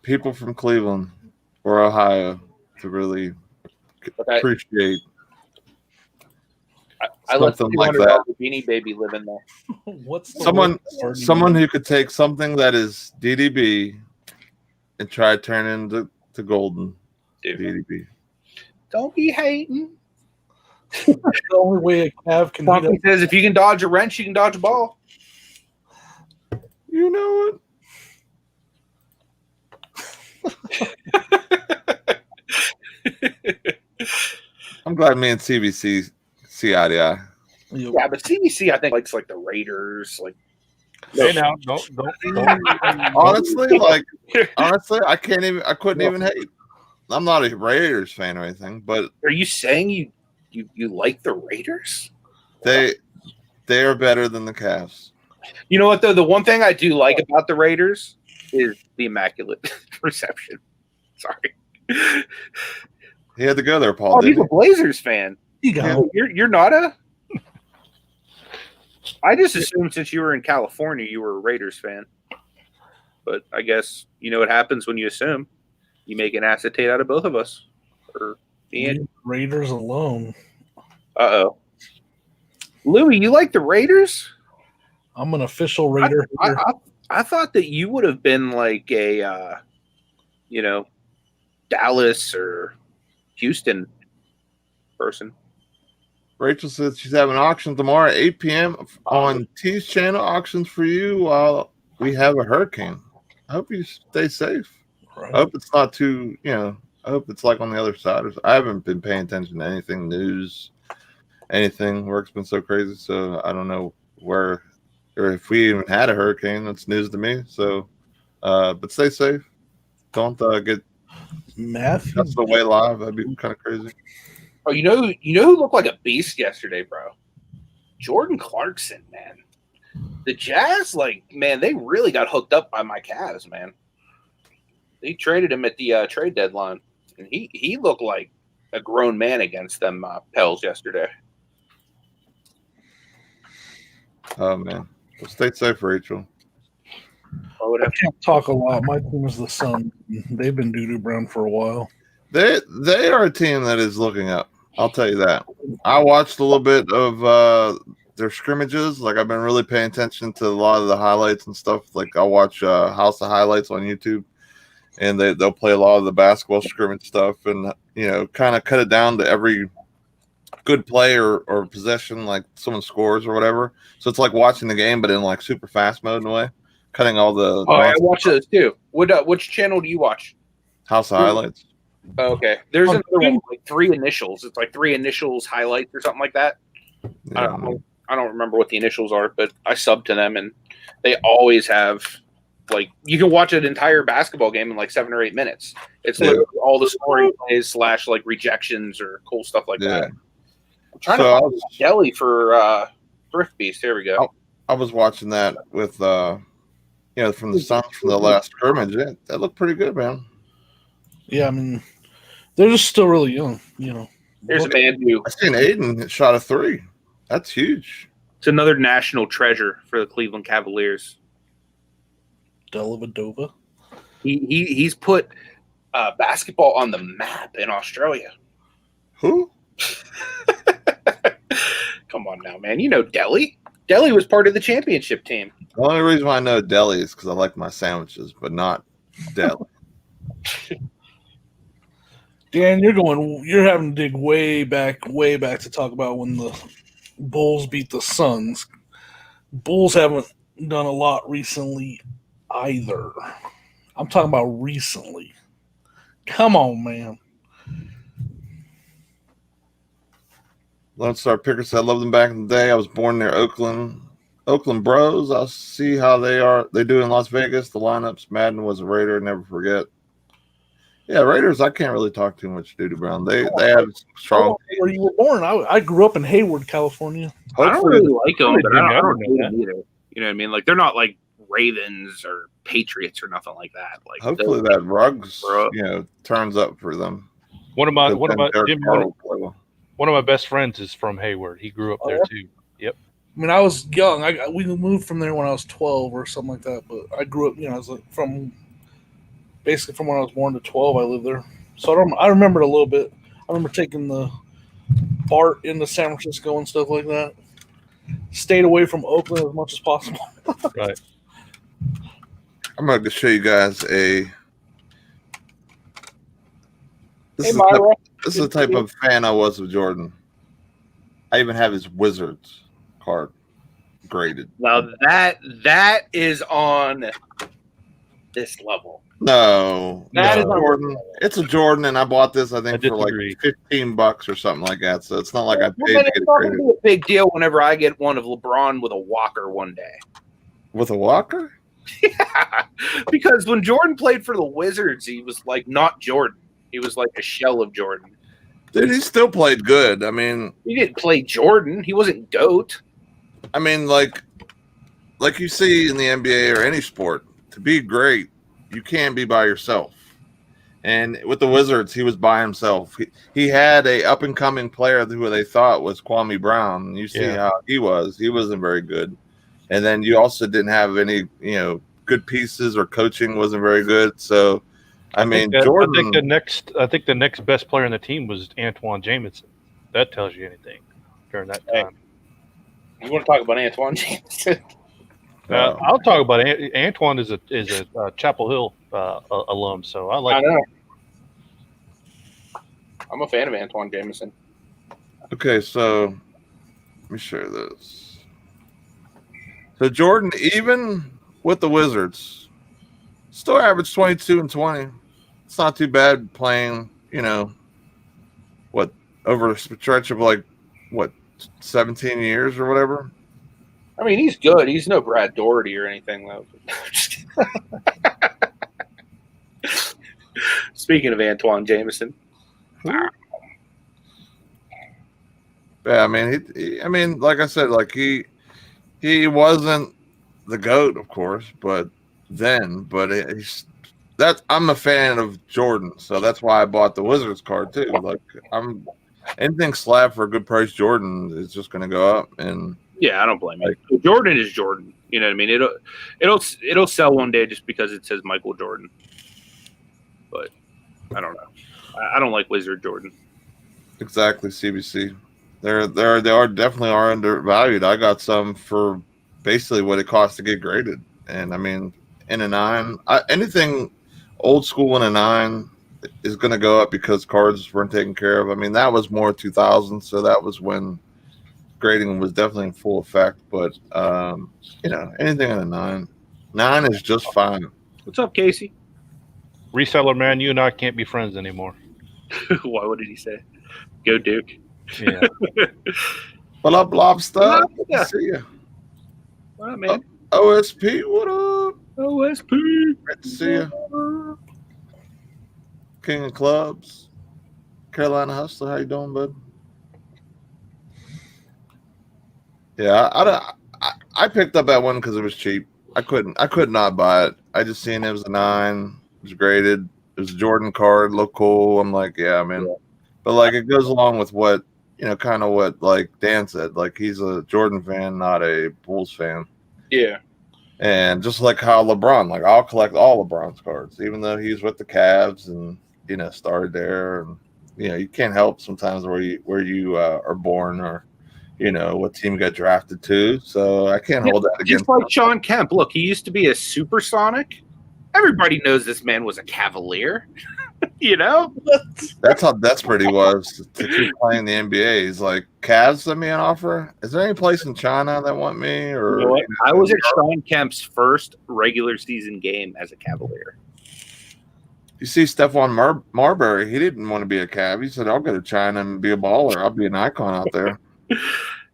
people from Cleveland or Ohio to really Okay. appreciate I let something like $200 that. Beanie Baby live in there. What's the Someone who could take something that is DDB and try to turn it into golden Dude, DDB. don't be hating. the only way a Cav can beat Conky up? says if you can dodge a wrench, you can dodge a ball. You know what? I'm glad me and CBC see eye to eye. Yeah, but CBC I think likes like the Raiders, like Hey, now, don't. Honestly, I couldn't even hate. I'm not a Raiders fan or anything, but are you saying you like the Raiders? they are better than the Cavs. You know what though? The one thing I do like about the Raiders is the immaculate reception. Sorry. He had to go there, Paul. Oh, he's Didn't a Blazers fan. You got Yeah. You're not a. I just assumed since you were in California, you were a Raiders fan. But I guess you know what happens when you assume. You make an acetate out of both of us. Or leave Raiders alone. Uh-oh. Louis, you like the Raiders? I'm an official Raider. I thought that you would have been like a, Dallas or Houston person. Rachel says she's having an auction tomorrow at 8 p.m. on T's channel. Auctions for you while we have a hurricane. I hope you stay safe. Right. I hope it's not too, I hope it's like on the other side. I haven't been paying attention to anything, news, anything. Work's been so crazy, so I don't know where or if we even had a hurricane. That's news to me. So, but stay safe. Don't get Matthew. that's the way live. That'd be kind of crazy. Oh, you know who looked like a beast yesterday, bro? Jordan Clarkson, man. The Jazz, they really got hooked up by my Cavs, man. They traded him at the trade deadline, and he looked like a grown man against them Pels yesterday. Oh man, well, stay safe, Rachel. I can't talk a lot. My team is the Suns. They've been doo-doo brown for a while. They are a team that is looking up. I'll tell you that. I watched a little bit of their scrimmages. Like, I've been really paying attention to a lot of the highlights and stuff. Like, I'll watch House of Highlights on YouTube, and they'll play a lot of the basketball scrimmage stuff, and kind of cut it down to every good play or possession, like someone scores or whatever. So it's like watching the game, but in like super fast mode in a way, cutting all the. Oh, I watch those too. Which channel do you watch? House of Highlights. Oh, okay, there's another one with like 3 initials. It's like 3 initials highlights or something like that. Yeah. I don't remember what the initials are, but I sub to them, and they always have like you can watch an entire basketball game in like 7 or 8 minutes. It's literally all the scoring plays / like rejections or cool stuff like that. I'm trying to find Delhi for Thrift Beast. Here we go. I was watching that with from the Suns from the last scrimmage. That looked pretty good, man. Yeah, I mean, they're just still really young, There's a man who I seen Aiden shot a 3. That's huge. it's another national treasure for the Cleveland Cavaliers. Dellavedova. He's put basketball on the map in Australia. Who? Come on now, man. You know Delhi. Delhi was part of the championship team. The only reason why I know deli is because I like my sandwiches, but not deli. Dan, you're having to dig way back to talk about when the Bulls beat the Suns. Bulls haven't done a lot recently either. I'm talking about recently. Come on, man. Lone Star Picker said, I loved them back in the day. I was born near Oakland. Oakland Bros. I'll see how they do in Las Vegas. The lineups. Madden was a Raider. Never forget. Yeah, Raiders, I can't really talk too much to Brown. They have strong. Where you were born? I grew up in Hayward, California. I don't really like them, but I don't hate them either. You know what I mean? Like, they're not like Ravens or Patriots or nothing like that. Like, hopefully that Ruggs, turns up for them. One of my best friends is from Hayward. He grew up there too. Yep. I mean, I was young. We moved from there when I was 12 or something like that. But I grew up, I was from when I was born to 12. I lived there, so I remember it a little bit. I remember taking the BART into San Francisco and stuff like that. Stayed away from Oakland as much as possible. Right. I'm going to show you guys this is the type of fan I was of Jordan. I even have his Wizards card graded. Now that is on this level. No, that is Jordan. It's a Jordan, and I bought this for like $15 or something like that. So it's not like I paid to get it graded. It's a big deal whenever I get one of LeBron with a Walker one day. With a Walker? Yeah, because when Jordan played for the Wizards, he was like not Jordan. He was like a shell of Jordan. Dude, he still played good. I mean, he didn't play Jordan. He wasn't GOAT. I mean, like you see in the NBA or any sport, to be great, you can't be by yourself. And with the Wizards, he was by himself. He had a up and coming player who they thought was Kwame Brown. You see how he was. He wasn't very good. And then you also didn't have any, good pieces, or coaching wasn't very good. So, Jordan. I think the next best player on the team was Antoine Jamison. That tells you anything during that time. You want to talk about Antoine Jamison? I'll talk about Antoine is a Chapel Hill alum, so I like. I know. I'm a fan of Antoine Jamison. Okay, so let me share this. So Jordan, even with the Wizards, still averaged 22 and 20. It's not too bad playing, over a stretch of 17 years or whatever. I mean, he's good. He's no Brad Doherty or anything, though. Speaking of Antoine Jamison. Yeah, like I said, he wasn't the GOAT, of course, but I'm a fan of Jordan, so that's why I bought the Wizards card too. Anything slab for a good price, Jordan is just going to go up, and yeah, I don't blame you. Jordan is Jordan. You know what I mean? It'll sell one day just because it says Michael Jordan. But I don't know. I don't like Wizard Jordan. Exactly, CBC. They definitely are undervalued. I got some for basically what it costs to get graded, and in a 9, anything old school in a 9 is going to go up because cards weren't taken care of. That was more 2000, so that was when grading was definitely in full effect. But anything in a 9 is just fine. What's up, Casey? Reseller man, you and I can't be friends anymore. Why? What did he say? Go Duke. Yeah. What up, Lobster? Good to see you. What up, man? OSP, what up? OSP. Great to see you. King of Clubs. Carolina Hustler, how you doing, bud? Yeah, I picked up that one because it was cheap. I could not buy it. I just seen it was a 9. It was graded. It was a Jordan card, looked cool. I'm like, yeah, man. Yeah. But it goes along with what kind of what Dan said. He's a Jordan fan, not a Bulls fan. Yeah. And just like how LeBron, I'll collect all LeBron's cards, even though he's with the Cavs and started there. And you can't help sometimes where you are born or what team you got drafted to. So I can't hold that against. Just like Sean Kemp. Look, he used to be a Supersonic. Everybody knows this man was a Cavalier. That's pretty was to keep playing the NBA. He's like, Cavs sent me an offer. Is there any place in China that want me? Or I was at Sean Kemp's first regular season game as a Cavalier. You see, Stephon Marbury, he didn't want to be a Cav. He said, "I'll go to China and be a baller. I'll be an icon out there."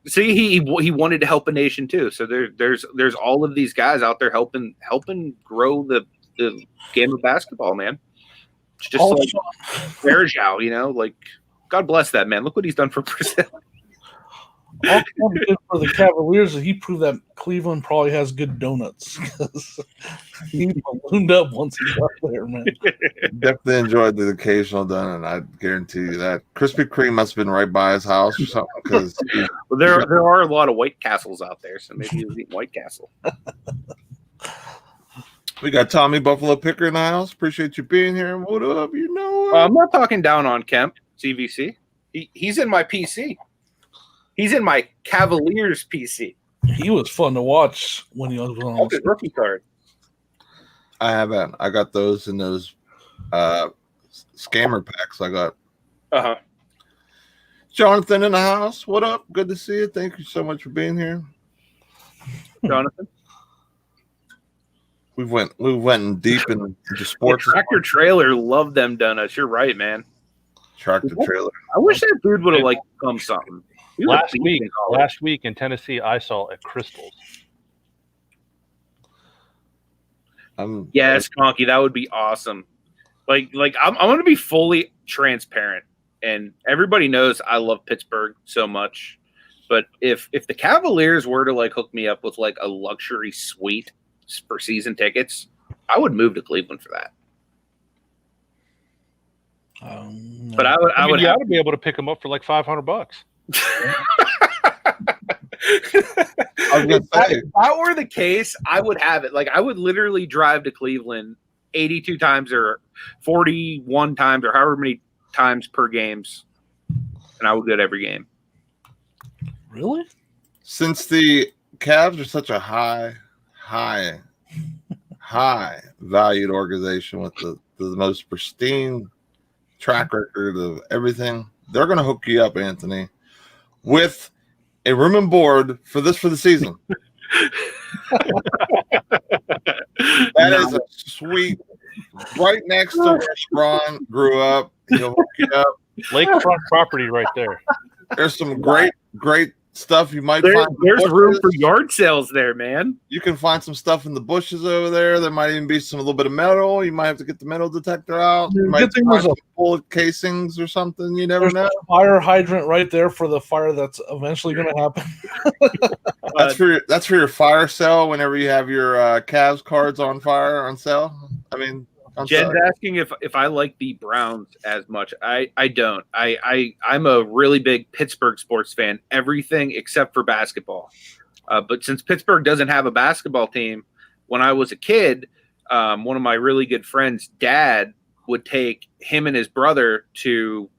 See, he wanted to help a nation too. So there's all of these guys out there helping grow the game of basketball, man. It's just like Verjao, God bless that man. Look what he's done for Brazil. All good for the Cavaliers is he proved that Cleveland probably has good donuts because he ballooned up once he got there, man. Definitely enjoyed the occasional donut. I guarantee you that Krispy Kreme must have been right by his house or something. Because there are a lot of White Castles out there, so maybe he was eating White Castle. We got Tommy Buffalo Picker in the house. Appreciate you being here. What up? I'm not talking down on Kemp, CVC. He's in my PC. He's in my Cavaliers PC. He was fun to watch when he was on his rookie card. I haven't. I got those in those scammer packs I got. Uh-huh. Jonathan in the house. What up? Good to see you. Thank you so much for being here. Jonathan? We went deep into sports. Tractor Trailer loved them donuts. You're right, man. Tractor Trailer. I wish that dude would have become something. Last week in Tennessee, I saw a Crystals. Yes, Conky, that would be awesome. I'm going to be fully transparent, and everybody knows I love Pittsburgh so much. But if the Cavaliers were to hook me up with a luxury suite for season tickets, I would move to Cleveland for that. But I would you have ought to be able to pick them up for like $500. If that were the case, I would have it. Like I would literally drive to Cleveland 82 times or 41 times or however many times per games, and I would go to every game. Really? Since the Cavs are such a high valued organization with the most pristine track record of everything, they're going to hook you up, Anthony, with a room and board for the season. That is a sweet, right next to where LeBron grew up. He'll hook you up. Lakefront property right there. There's some great stuff you might There's find. room for yard sales there, man. You can find some stuff in the bushes over there. There might even be a little bit of metal. You might have to get the metal detector out. You might find some bullet casings or something. You never know. A fire hydrant right there for the fire that's eventually going to happen. That's for your fire sale whenever you have your Cavs cards on fire on sale. I mean, Jen's asking if I like the Browns as much. I don't. I'm a really big Pittsburgh sports fan. Everything except for basketball. But since Pittsburgh doesn't have a basketball team, when I was a kid, one of my really good friends' dad would take him and his brother to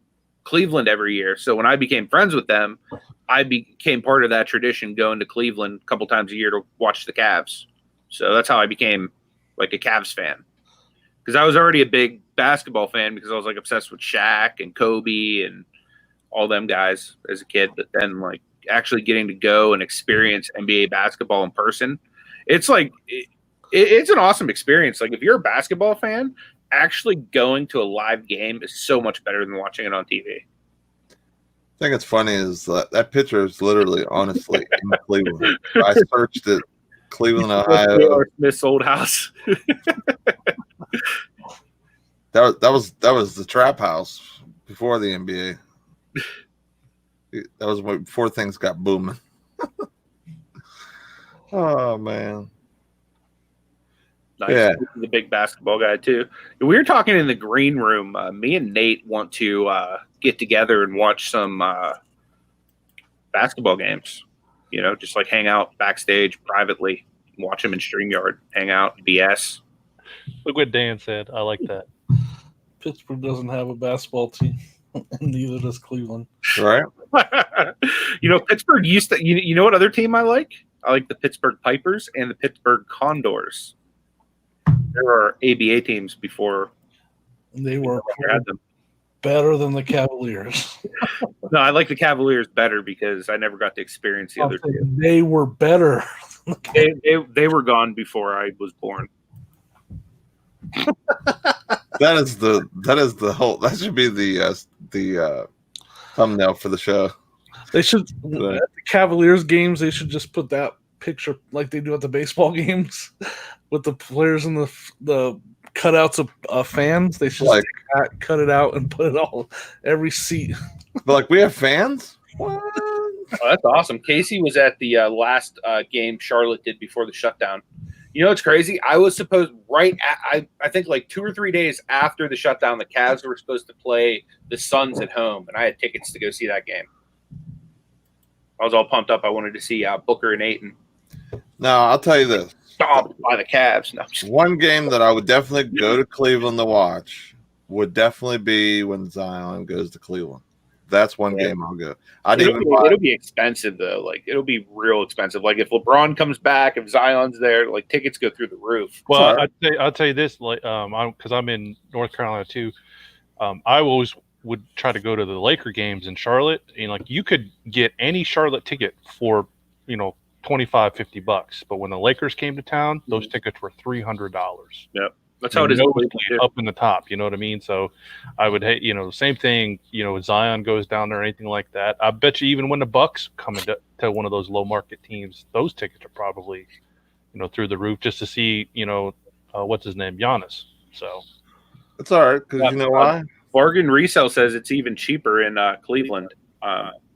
Cleveland every year. So when I became friends with them, I became part of that tradition, going to Cleveland a couple times a year to watch the Cavs. So that's how I became like a Cavs fan. Because I was already a big basketball fan because I was like obsessed with Shaq and Kobe and all them guys as a kid. But then like actually getting to go and experience NBA basketball in person, it's like it's an awesome experience. Like if you're a basketball fan, actually going to a live game is so much better than watching it on TV. I think it's funny is that picture is literally honestly in Cleveland. I searched it, Cleveland, Ohio. Smith's old house. That was the trap house before the NBA. That was before things got booming. Oh man. Nice. Yeah. He's a big basketball guy too. We were talking in the green room. Me and Nate want to get together and watch some basketball games. You know, just like hang out backstage privately, watch them in StreamYard, hang out, BS. Look what Dan said. I like that. Pittsburgh doesn't have a basketball team, and neither does Cleveland. Right? You know, Pittsburgh used to. You know what other team I like? I like the Pittsburgh Pipers and the Pittsburgh Condors. There were ABA teams before. They were had them. Better than the Cavaliers. No, I like the Cavaliers better because I never got to experience the other two. They were better. They were gone before I was born. That is the whole. That should be the thumbnail for the show. They should at the Cavaliers games. They should just put that picture like they do at the baseball games with the players and the cutouts of fans. They should cut it out and put it all every seat. But like we have fans. What? Oh, that's awesome. Casey was at the last game Charlotte did before the shutdown. You know, it's crazy. I was supposed I think like 2 or 3 days after the shutdown, the Cavs were supposed to play the Suns at home, and I had tickets to go see that game. I was all pumped up. I wanted to see Booker and Ayton. No, I'll tell you this. Stomped by the Cavs. No, one game that I would definitely go to Cleveland to watch would definitely be when Zion goes to Cleveland. That's one game I'll go. It'll be expensive though. Like it'll be real expensive. Like if LeBron comes back, if Zion's there, like tickets go through the roof. Well, I'll tell you this, like because I'm in North Carolina too. I always would try to go to the Laker games in Charlotte, and like you could get any Charlotte ticket for $25-$50, but when the Lakers came to town, those tickets were $300. Yep. That's how it is. Up in the top, you know what I mean? So I would hate, same thing, Zion goes down there or anything like that. I bet you even when the Bucks come into one of those low market teams, those tickets are probably, through the roof just to see, what's his name? Giannis. So it's all right. Cause you know why? Bargain Resale says it's even cheaper in Cleveland.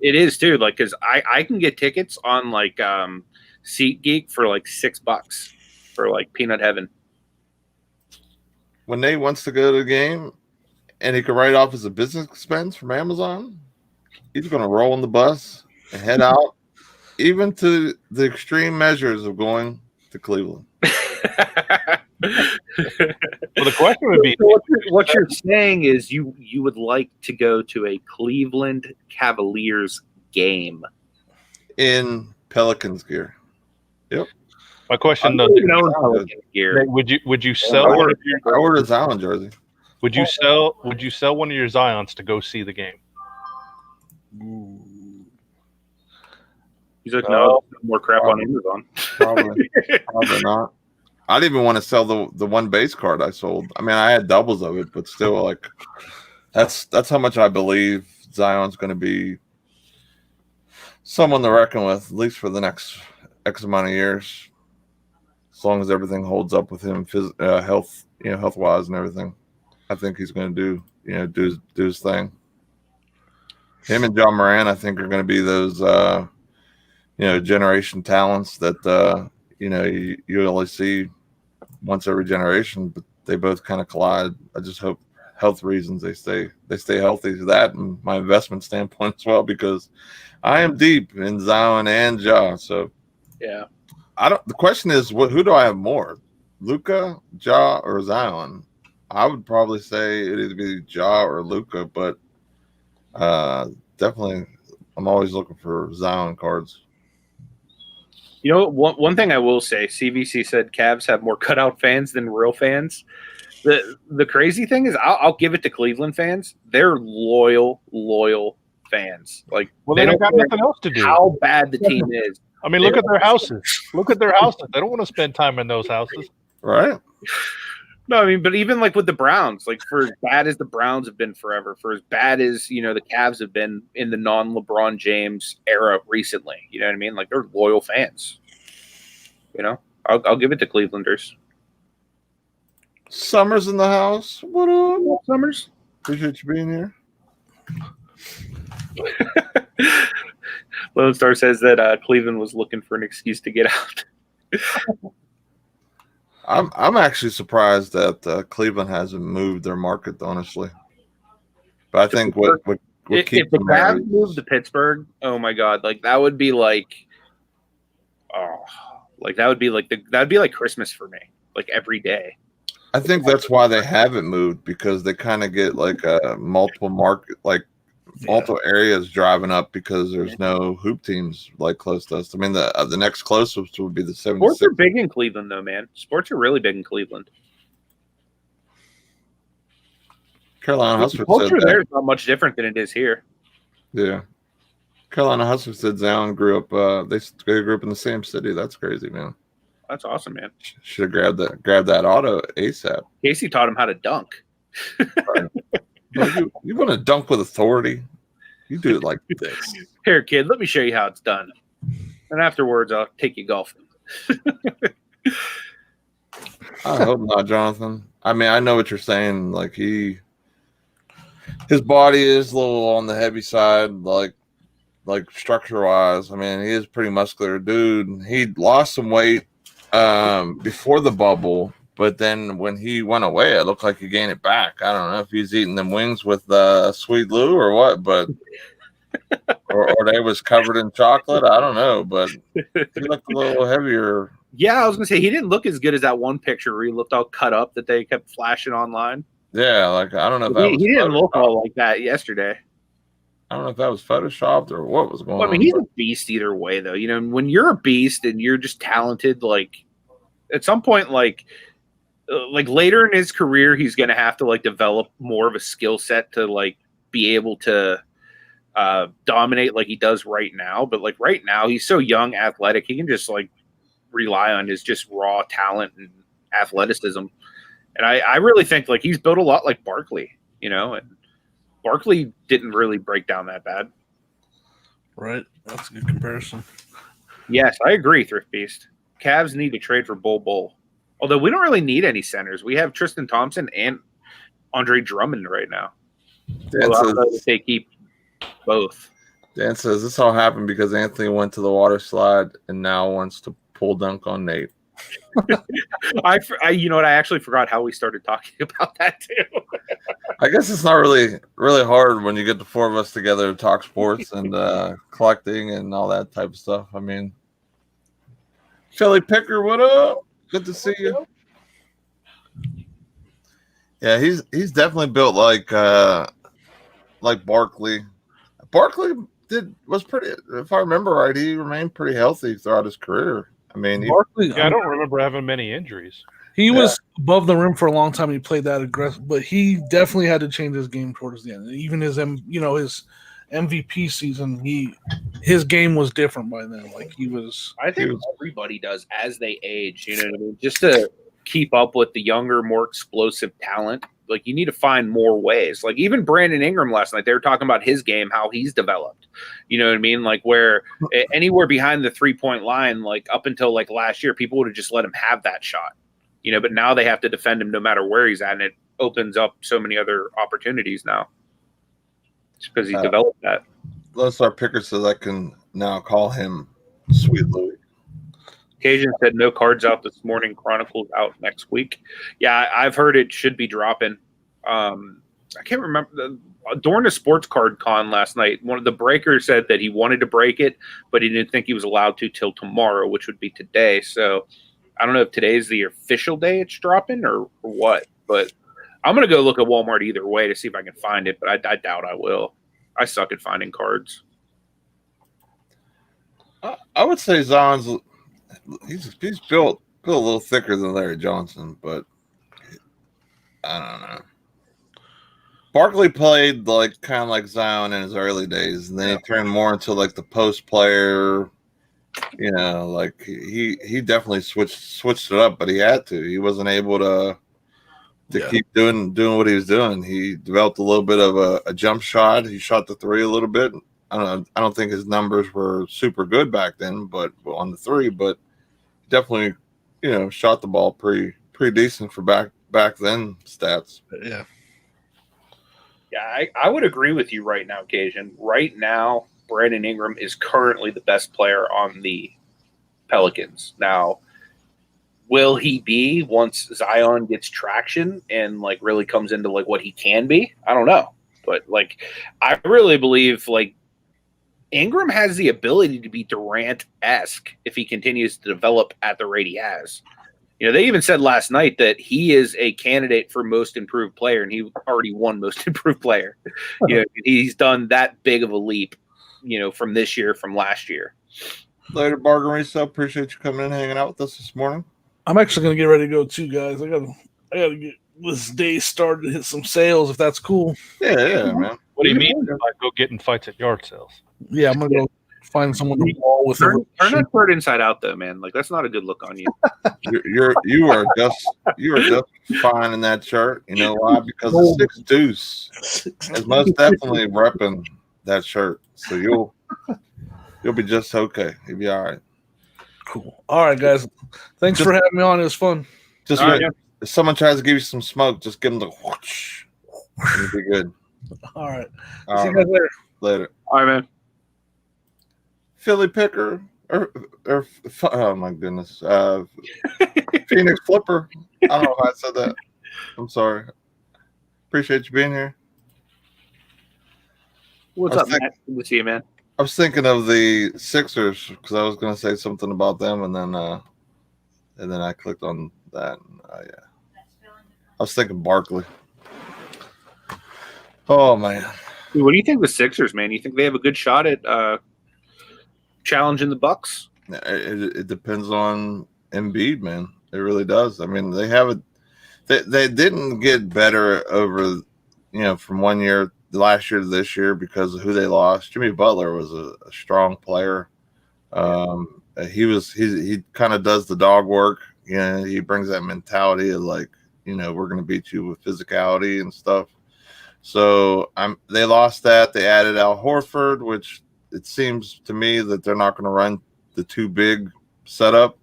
It is too. Like, cause I can get tickets on like SeatGeek for like $6 for like Peanut Heaven. When Nate wants to go to the game, and he could write off as a business expense from Amazon, he's going to roll on the bus and head out, even to the extreme measures of going to Cleveland. Well, the question would be, So what you're saying is you would like to go to a Cleveland Cavaliers game. In Pelicans gear. my question though, Gear. would you sell I one of your, ordered a Zion jersey. would you sell one of your Zions to go see the game? He's like, no, more crap on Amazon. Probably not. I didn't even want to sell the one base card I sold. I mean, I had doubles of it, but still, like, that's how much I believe Zion's going to be someone to reckon with, at least for the next X amount of years, as long as everything holds up with him, health wise and everything. I think he's going to do his thing. Him and John Moran, I think, are going to be those generation talents that you only see once every generation, but they both kind of collide. I just hope health reasons they stay healthy to that, and my investment standpoint as well, because I am deep in Zion and Ja. So yeah, the question is, who do I have more, Luka, Ja, or Zion? I would probably say it'd either be Ja or Luka, but definitely I'm always looking for Zion cards. You know, one thing I will say, CVC said Cavs have more cutout fans than real fans. The crazy thing is, I'll give it to Cleveland fans. They're loyal fans. Like, Well, they don't got nothing else to do. How bad the team is. I mean, look at their houses. Look at their houses. They don't want to spend time in those houses. Right. No, I mean, but even like with the Browns, like for as bad as the Browns have been forever, for as bad as, the Cavs have been in the non-LeBron James era recently, you know what I mean? Like, they're loyal fans. I'll give it to Clevelanders. Summers in the house. What up, Summers? Appreciate you being here. Lone Star says that Cleveland was looking for an excuse to get out. I'm actually surprised that Cleveland hasn't moved their market, honestly. But I think what if the Cavs moved to Pittsburgh, oh my God, like that would be like Christmas for me, like every day. I think that's why they haven't moved, because they kind of get like multiple market, like multiple areas driving up, because there's no hoop teams like close to us. I mean, the next closest would be the 76ers. Sports are big in Cleveland, though, man. Sports are really big in Cleveland. Carolina Hustlin culture said there is not much different than it is here. Yeah. Carolina Hustlin said Zion grew up. They grew up in the same city. That's crazy, man. That's awesome, man. Should have grabbed that auto ASAP. Casey taught him how to dunk. You want to dunk with authority? You do it like this. Here, kid, let me show you how it's done. And afterwards, I'll take you golfing. I hope not, Jonathan. I mean, I know what you're saying. Like his body is a little on the heavy side, like structure wise. I mean, he is a pretty muscular dude. He lost some weight before the bubble, but then when he went away, it looked like he gained it back. I don't know if he's eating them wings with Sweet Lou or what, but or they was covered in chocolate. I don't know, but he looked a little heavier. Yeah, I was gonna say he didn't look as good as that one picture where he looked all cut up that they kept flashing online. Yeah, like I don't know if he didn't look all like that yesterday. I don't know if that was photoshopped or what was going on. I mean, he's a beast either way, though. When you're a beast and you're just talented, like at some point, like later in his career, he's going to have to like develop more of a skill set to like be able to dominate like he does right now. But like right now, he's so young, athletic. He can just like rely on his just raw talent and athleticism. And I really think like he's built a lot like Barkley, and Barkley didn't really break down that bad. Right. That's a good comparison. Yes, I agree, Thrift Beast. Cavs need to trade for Bol. Although we don't really need any centers. We have Tristan Thompson and Andre Drummond right now. They keep both. Dan says this all happened because Anthony went to the water slide and now wants to pull dunk on Nate. You know what? I actually forgot how we started talking about that too. I guess it's not really hard when you get the four of us together to talk sports and collecting and all that type of stuff. I mean, Philly Picker, what up? Good to see you. Yeah, he's definitely built like Barkley. Barkley was pretty. If I remember right, he remained pretty healthy throughout his career. I mean, Barkley, I don't remember having many injuries. he was above the rim for a long time. He played that aggressive, but he definitely had to change his game towards the end. Even his his MVP season, his game was different by then. Like he was. I think everybody does as they age. You know what I mean? Just to keep up with the younger, more explosive talent. Like you need to find more ways. Like even Brandon Ingram last night, they were talking about his game, how he's developed. You know what I mean? Like where anywhere behind the 3-point line, like up until like last year, people would have just let him have that shot. You know, but now they have to defend him no matter where he's at, and it opens up so many other opportunities now. Just because he's developed that. Let's our picker says I can now call him Sweet Louie. Cajun said no cards out this morning. Chronicles out next week. Yeah, I've heard it should be dropping. I can't remember. During the sports card con last night, one of the breakers said that he wanted to break it, but he didn't think he was allowed to till tomorrow, which would be today. So I don't know if today's the official day it's dropping or what, but I'm going to go look at Walmart either way to see if I can find it, but I doubt I will. I suck at finding cards. I would say Zion's he's built a little thicker than Larry Johnson, but I don't know. Barkley played like kind of like Zion in his early days, and then he turned more into like the post player. You know, like he definitely switched it up, but he had to. He wasn't able to keep doing what he was doing. He developed a little bit of a jump shot. He shot the three a little bit. I don't think his numbers were super good back then, but on the three, but definitely, shot the ball pretty decent for back then stats. Yeah. Yeah, I would agree with you right now, Cajun. Right now, Brandon Ingram is currently the best player on the Pelicans. Now, will he be once Zion gets traction and like really comes into like what he can be? I don't know. But like I really believe like Ingram has the ability to be Durant-esque if he continues to develop at the rate he has. They even said last night that he is a candidate for most improved player, and he already won most improved player. He's done that big of a leap, from this year, from last year. Later, Bargarisa. Appreciate you coming in, hanging out with us this morning. I'm actually going to get ready to go too, guys. I gotta get this day started to hit some sales, if that's cool. Yeah, man. What do you mean? I go get in fights at yard sales? Yeah, I'm going to go find someone to wall with. Turn that shirt inside out, though, man. Like that's not a good look on you. You are just fine in that shirt. You know why? Because the 6 Deuce is most definitely repping that shirt. So you'll be just okay. You'll be all right. Cool. All right, guys. Thanks for having me on. It was fun. Just if someone tries to give you some smoke, just give them the whoosh. You'll be good. All right. All See you guys later. Later. All right, man. Philly Picker or oh my goodness, Phoenix Flipper. I don't know if I said that. I'm sorry. Appreciate you being here. What's up, Matt? Good to see you, man. I was thinking of the Sixers because I was going to say something about them, and then I clicked on that. And, I was thinking Barkley. Oh man, what do you think of the Sixers, man? You think they have a good shot at challenging the Bucks? It depends on Embiid, man. It really does. I mean, they have it. They didn't get better over, from one year, last year to this year because of who they lost. Jimmy Butler was a strong player. He kind of does the dog work. He brings that mentality of like, we're going to beat you with physicality and stuff. So they lost that. They added Al Horford, which it seems to me that they're not going to run the too big setup.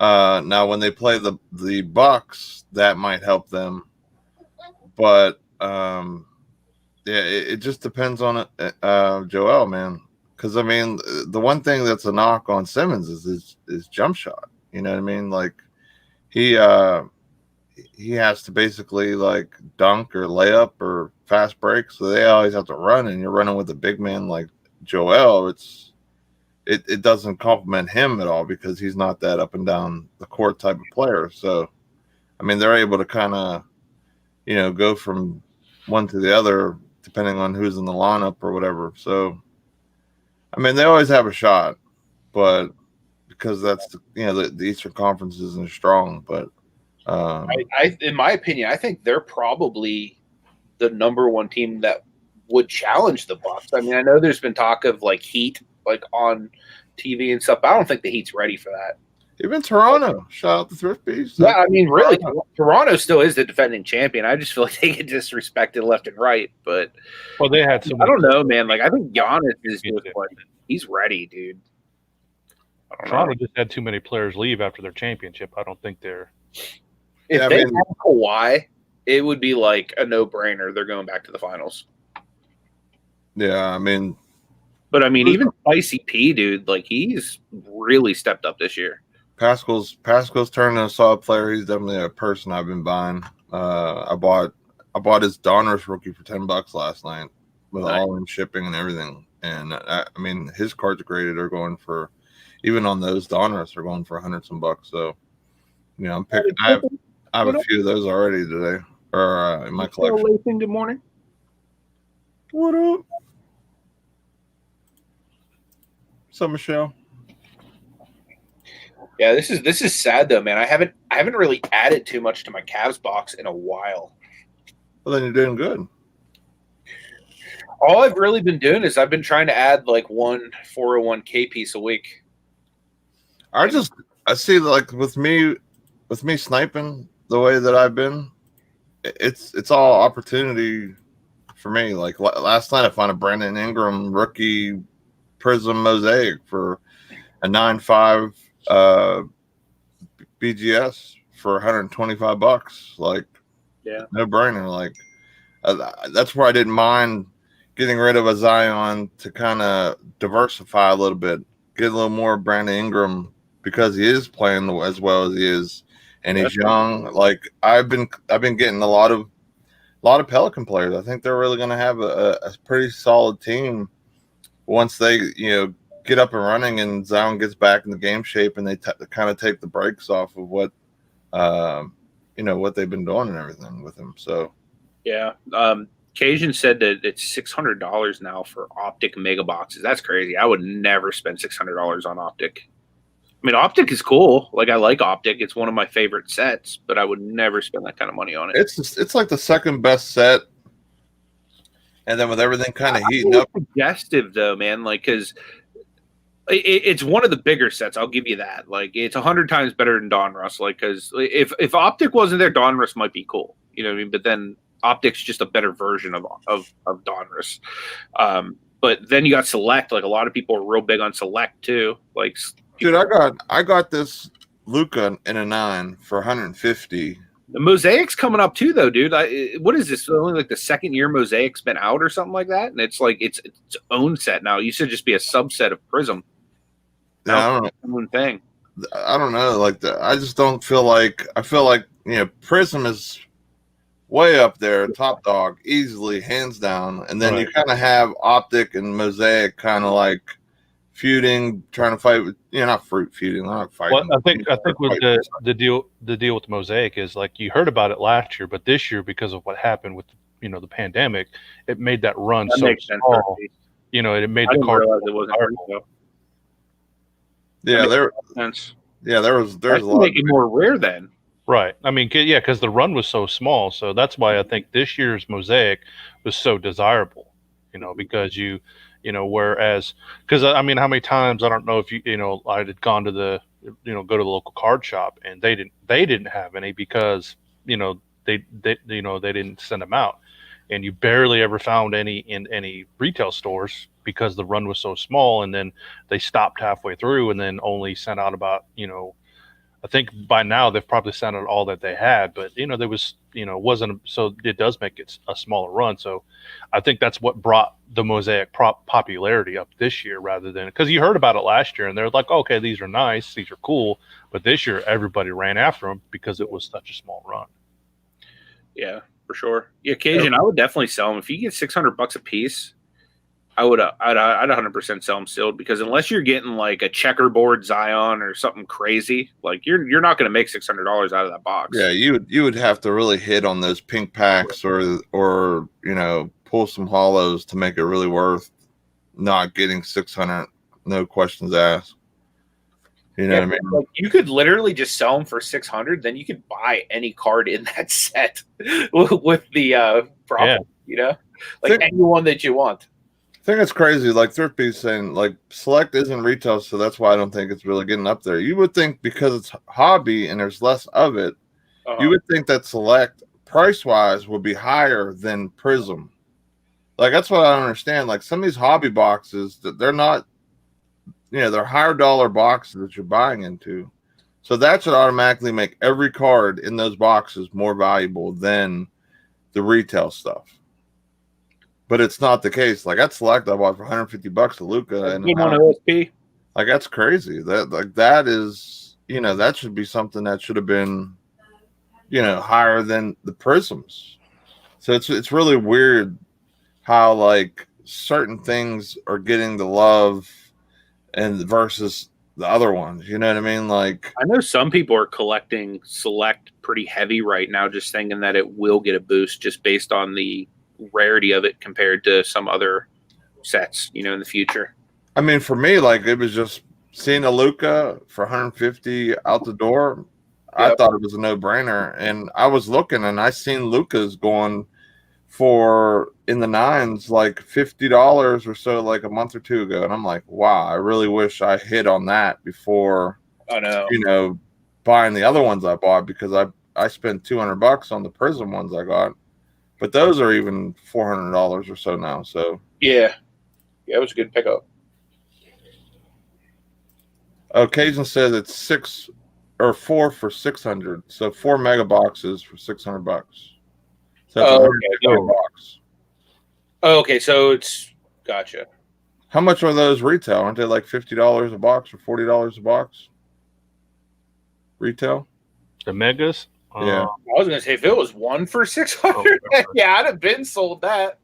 Now, when they play the Bucks, that might help them. But it just depends on Joel, man. Because I mean, the one thing that's a knock on Simmons is his jump shot. You know what I mean? Like he has to basically like dunk or layup or fast break, so they always have to run, and you're running with a big man like Joel. It doesn't compliment him at all because he's not that up and down the court type of player. So I mean, they're able to kind of, go from one to the other depending on who's in the lineup or whatever. So I mean, they always have a shot, but because that's the Eastern Conference isn't strong, but in my opinion, I think they're probably the number one team that would challenge the Bucks. I mean, I know there's been talk of like Heat, like on TV and stuff, but I don't think the Heat's ready for that. Even Toronto, shout out the Thrift Beast. Yeah, I mean, really, Toronto still is the defending champion. I just feel like they get disrespected left and right. But they had. I don't know, man. Like I think Giannis is just he's ready, dude. Toronto just had too many players leave after their championship. I don't think they're. If they had Kawhi, it would be like a no-brainer. They're going back to the finals. Yeah, I mean, but I mean, even Spicy P, dude, like he's really stepped up this year. Pascal's turned into a solid player. He's definitely a person I've been buying. I bought his Donruss rookie for $10 last night with all in shipping and everything. And I mean, his cards graded are going for, even on those Donruss, are going for $100 some bucks. So, I'm picking. I have a few of those already today, or in my collection. Good morning. What up? What's up, Michelle? Yeah, this is sad though, man. I haven't really added too much to my Cavs box in a while. Well, then you're doing good. All I've really been doing is I've been trying to add like one 401k piece a week. I see like with me sniping the way that I've been, it's all opportunity for me. Like last night, I found a Brandon Ingram rookie Prism Mosaic for a 9.5 BGS for $125. Like, yeah, no brainer. Like, that's where I didn't mind getting rid of a Zion to kind of diversify a little bit, get a little more Brandon Ingram because he is playing as well as he is, and he's young. Like I've been getting a lot of Pelican players. I think they're really going to have a pretty solid team once they get up and running and Zion gets back in the game shape and they kind of take the brakes off of what what they've been doing and everything with him. So yeah, Cajun said that it's $600 now for Optic mega boxes. That's crazy. I would never spend $600 on Optic. I mean, Optic is cool. Like I like Optic. It's one of my favorite sets, but I would never spend that kind of money on it. It's like the second best set. And then with everything kind of heating up. Suggestive though, man. Like, because it's one of the bigger sets. I'll give you that. Like, it's 100 times better than Donruss. Like, because if Optic wasn't there, Donruss might be cool. You know what I mean? But then Optic's just a better version of Donruss. But then you got Select. Like, a lot of people are real big on Select too. Like, dude, I got this Luca in a 9 for $150. The Mosaic's coming up too, though, dude. What is this? Only like the second year Mosaic's been out or something like that, and it's like its own set now. You should just be a subset of Prism. Yeah, I don't know. Own thing. I don't know. Like I just don't feel like. I feel like Prism is way up there, top dog, easily, hands down, and then you kind of have Optic and Mosaic kind of like feuding, trying to fight with not feuding, not fighting. Well, I think with the deal with Mosaic is like you heard about it last year, but this year because of what happened with the pandemic, it made that run so small. It made the card. It wasn't yeah, there was a lot. Make it more rare then. Right. I mean, yeah, because the run was so small, so that's why I think this year's Mosaic was so desirable. Because whereas, because I mean, how many times, I don't know if I had gone to go to the local card shop and they didn't have any because they didn't send them out, and you barely ever found any in any retail stores because the run was so small, and then they stopped halfway through and then only sent out about I think by now they've probably sent out all that they had, but there was, wasn't, so it does make it a smaller run. So I think that's what brought the Mosaic popularity up this year rather than, because you heard about it last year and they're like, okay, these are nice, these are cool. But this year everybody ran after them because it was such a small run. Yeah, for sure. The occasion, I would definitely sell them. If you get $600 a piece, I'd 100% sell them sealed, because unless you're getting like a checkerboard Zion or something crazy, like you're not going to make $600 out of that box. Yeah, you would have to really hit on those pink packs or pull some hollows to make it really worth not getting 600. No questions asked. You know what I mean? Like you could literally just sell them for 600, then you could buy any card in that set with the profit. Like any one that you want. I think it's crazy. Like Thrifty's saying, like Select isn't retail, so that's why I don't think it's really getting up there. You would think because it's hobby and there's less of it, you would think that Select price wise would be higher than Prism. Like that's what I don't understand. Like some of these hobby boxes, that they're not, they're higher dollar boxes that you're buying into, so that should automatically make every card in those boxes more valuable than the retail stuff. But it's not the case. Like at Select, I bought for $150 a Luca, and OSP. Like that's crazy. That is, that should be something that should have been, higher than the Prisms. So it's really weird how like certain things are getting the love and versus the other ones. You know what I mean? Like I know some people are collecting Select pretty heavy right now, just thinking that it will get a boost just based on the rarity of it compared to some other sets, in the future. I mean, for me, like it was just seeing a Luca for 150 out the door. Yep. I thought it was a no-brainer, and I was looking, and I seen Lucas going for in the nines, like $50 or so, like a month or two ago, and I'm like, wow, I really wish I hit on that before. I know. Buying the other ones I bought, because I spent $200 on the Prism ones I got. But those are even $400 or so now. So yeah, it was a good pickup. Occasion says it's 6 or 4 for 600. So 4 mega boxes for $600. So that's $100 box. Oh, okay, so it's gotcha. How much are those retail? Aren't they like $50 a box or $40 a box? Retail? The megas? Yeah, I was gonna say if it was 1 for 600, yeah, I'd have been sold that.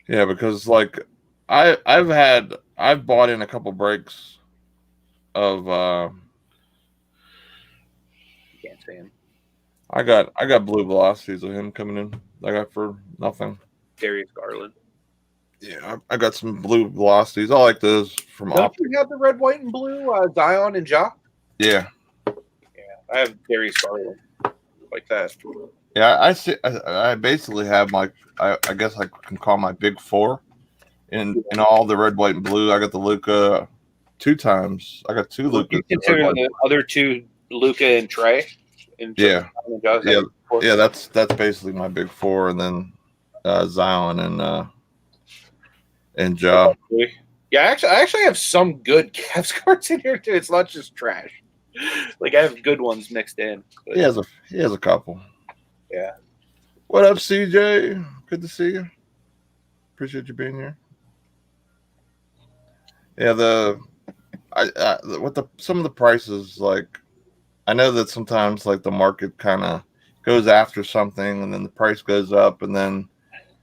Yeah, because like I've bought in a couple breaks of Can't say him. I got blue velocities of him coming in. I got for nothing. Darius Garland. Yeah, I got some blue velocities. I like those from. Don't you have the red, white, and blue Zion and Ja? Yeah. I have Darius Garland like that. Yeah, I see. I basically have my. I guess I can call my big four, in all the red, white, and blue. I got the Luca 2 times. I got 2 Lucas. You consider the other 2 Luca and Trey? Yeah. That's basically my big 4, and then Zion and Ja. Yeah, I actually have some good Cavs cards in here too. It's not just trash. Like I have good ones mixed in. But. He has a couple. Yeah. What up, CJ? Good to see you. Appreciate you being here. Yeah, some of the prices, like I know that sometimes like the market kind of goes after something and then the price goes up, and then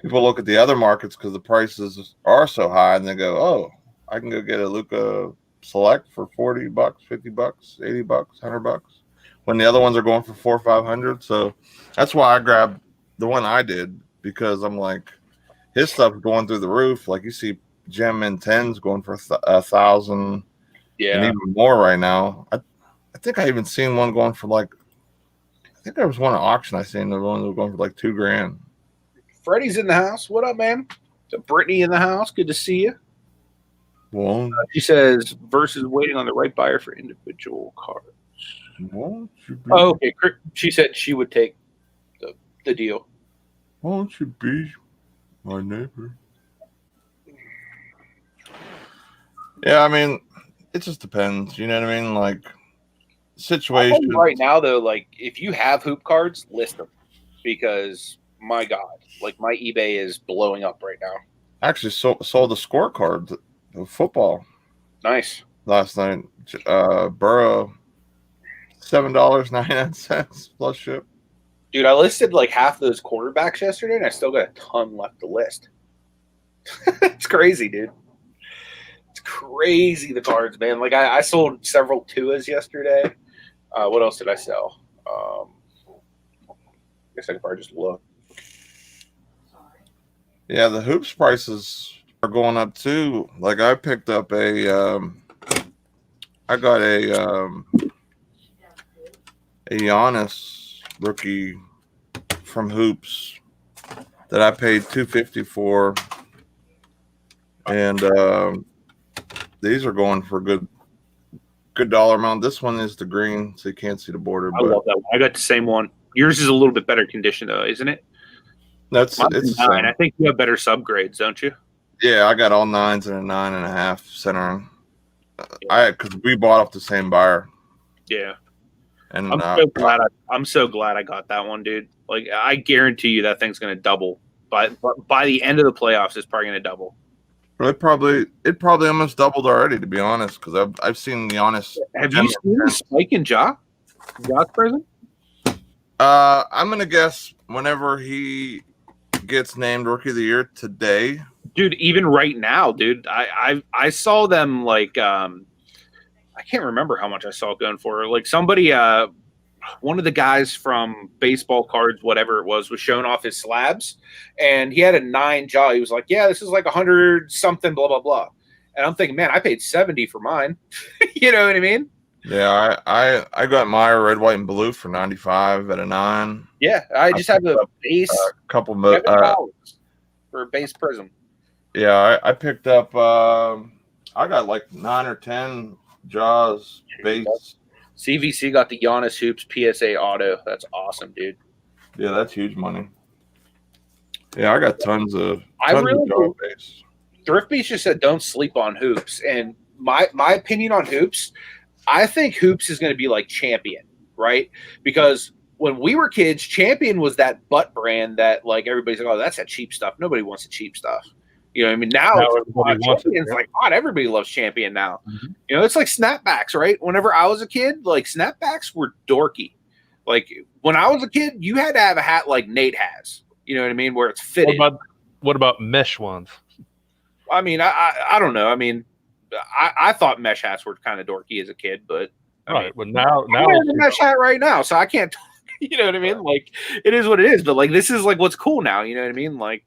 people look at the other markets because the prices are so high and they go, oh, I can go get a Luca Select for $40, $50, $80, $100, when the other ones are going for $400 or $500. So that's why I grabbed the one I did, because I'm like, his stuff's going through the roof. Like you see Gem in 10s going for $1,000, and even more right now. I think I even seen one going for like, I think there was one at auction I seen the one that was going for like $2,000. Freddie's in the house. What up, man? So Brittany in the house. Good to see you. Well, she says versus waiting on the right buyer for individual cards. Won't you be, okay. She said she would take the deal. Won't you be my neighbor? Yeah, I mean, it just depends. You know what I mean? Like I'll situation. tell you right now, though, like if you have hoop cards, list them because my God, like my eBay is blowing up right now. Actually, sold the scorecard of football Nice. last night. Burrow, $7.99 plus ship. Dude, I listed like half those quarterbacks yesterday, and I still got a ton left to list. It's crazy, dude. It's crazy, the cards, man. Like I sold several Tuas yesterday. What else did I sell? I guess I could probably just look. Yeah, the hoops prices are going up too. Like I picked up I got a Giannis rookie from Hoops that I paid $250 for, and these are going for a good dollar amount. This one is the green, so you can't see the border. I love that one. I got the same one. Yours is a little bit better condition, though, isn't it? It's Mine's the 9. same. I think you have better subgrades, don't you? Yeah, I got all 9s and a 9.5 centering. Because we bought off the same buyer. Yeah. And I'm so glad I got that one, dude. Like I guarantee you that thing's gonna double. But by the end of the playoffs, it's probably gonna double. it probably almost doubled already, to be honest. Because I've seen Giannis. Have you seen the spike in Ja's present? I'm gonna guess whenever he gets named Rookie of the Year today. Dude, even right now, dude, I saw them like I can't remember how much I saw it going for. Like somebody, one of the guys from Baseball Cards, whatever it was showing off his slabs, and he had a 9 Ja. He was like, "Yeah, this is like 100 something, blah blah blah." And I'm thinking, man, I paid 70 for mine. You know what I mean? Yeah, I got Meyer red, white, and blue for 95 at a 9. Yeah, I just have a base Couple $7 for a base prism. Yeah, I picked up. I got like 9 or 10 Jaws base. CVC got the Giannis Hoops PSA auto. That's awesome, dude. Yeah, that's huge money. Yeah, I got tons of really Jaws base. Thrift Beast just said don't sleep on hoops, and my opinion on hoops, I think hoops is going to be like Champion, right? Because when we were kids, Champion was that butt brand that like everybody's like, oh, that's that cheap stuff. Nobody wants the cheap stuff. You know what I mean? Now everybody wants it. Champion's like, God, everybody loves Champion now. Mm-hmm. You know, it's like snapbacks, right? Whenever I was a kid, like snapbacks were dorky. Like when I was a kid, you had to have a hat like Nate has. You know what I mean? Where it's fitted. What about mesh ones? I mean, I don't know. I mean, I thought mesh hats were kind of dorky as a kid, but I mean, well now I'm wearing a mesh hat right now, so I can't. You know what I mean? Like it is what it is. But like this is like what's cool now. You know what I mean? Like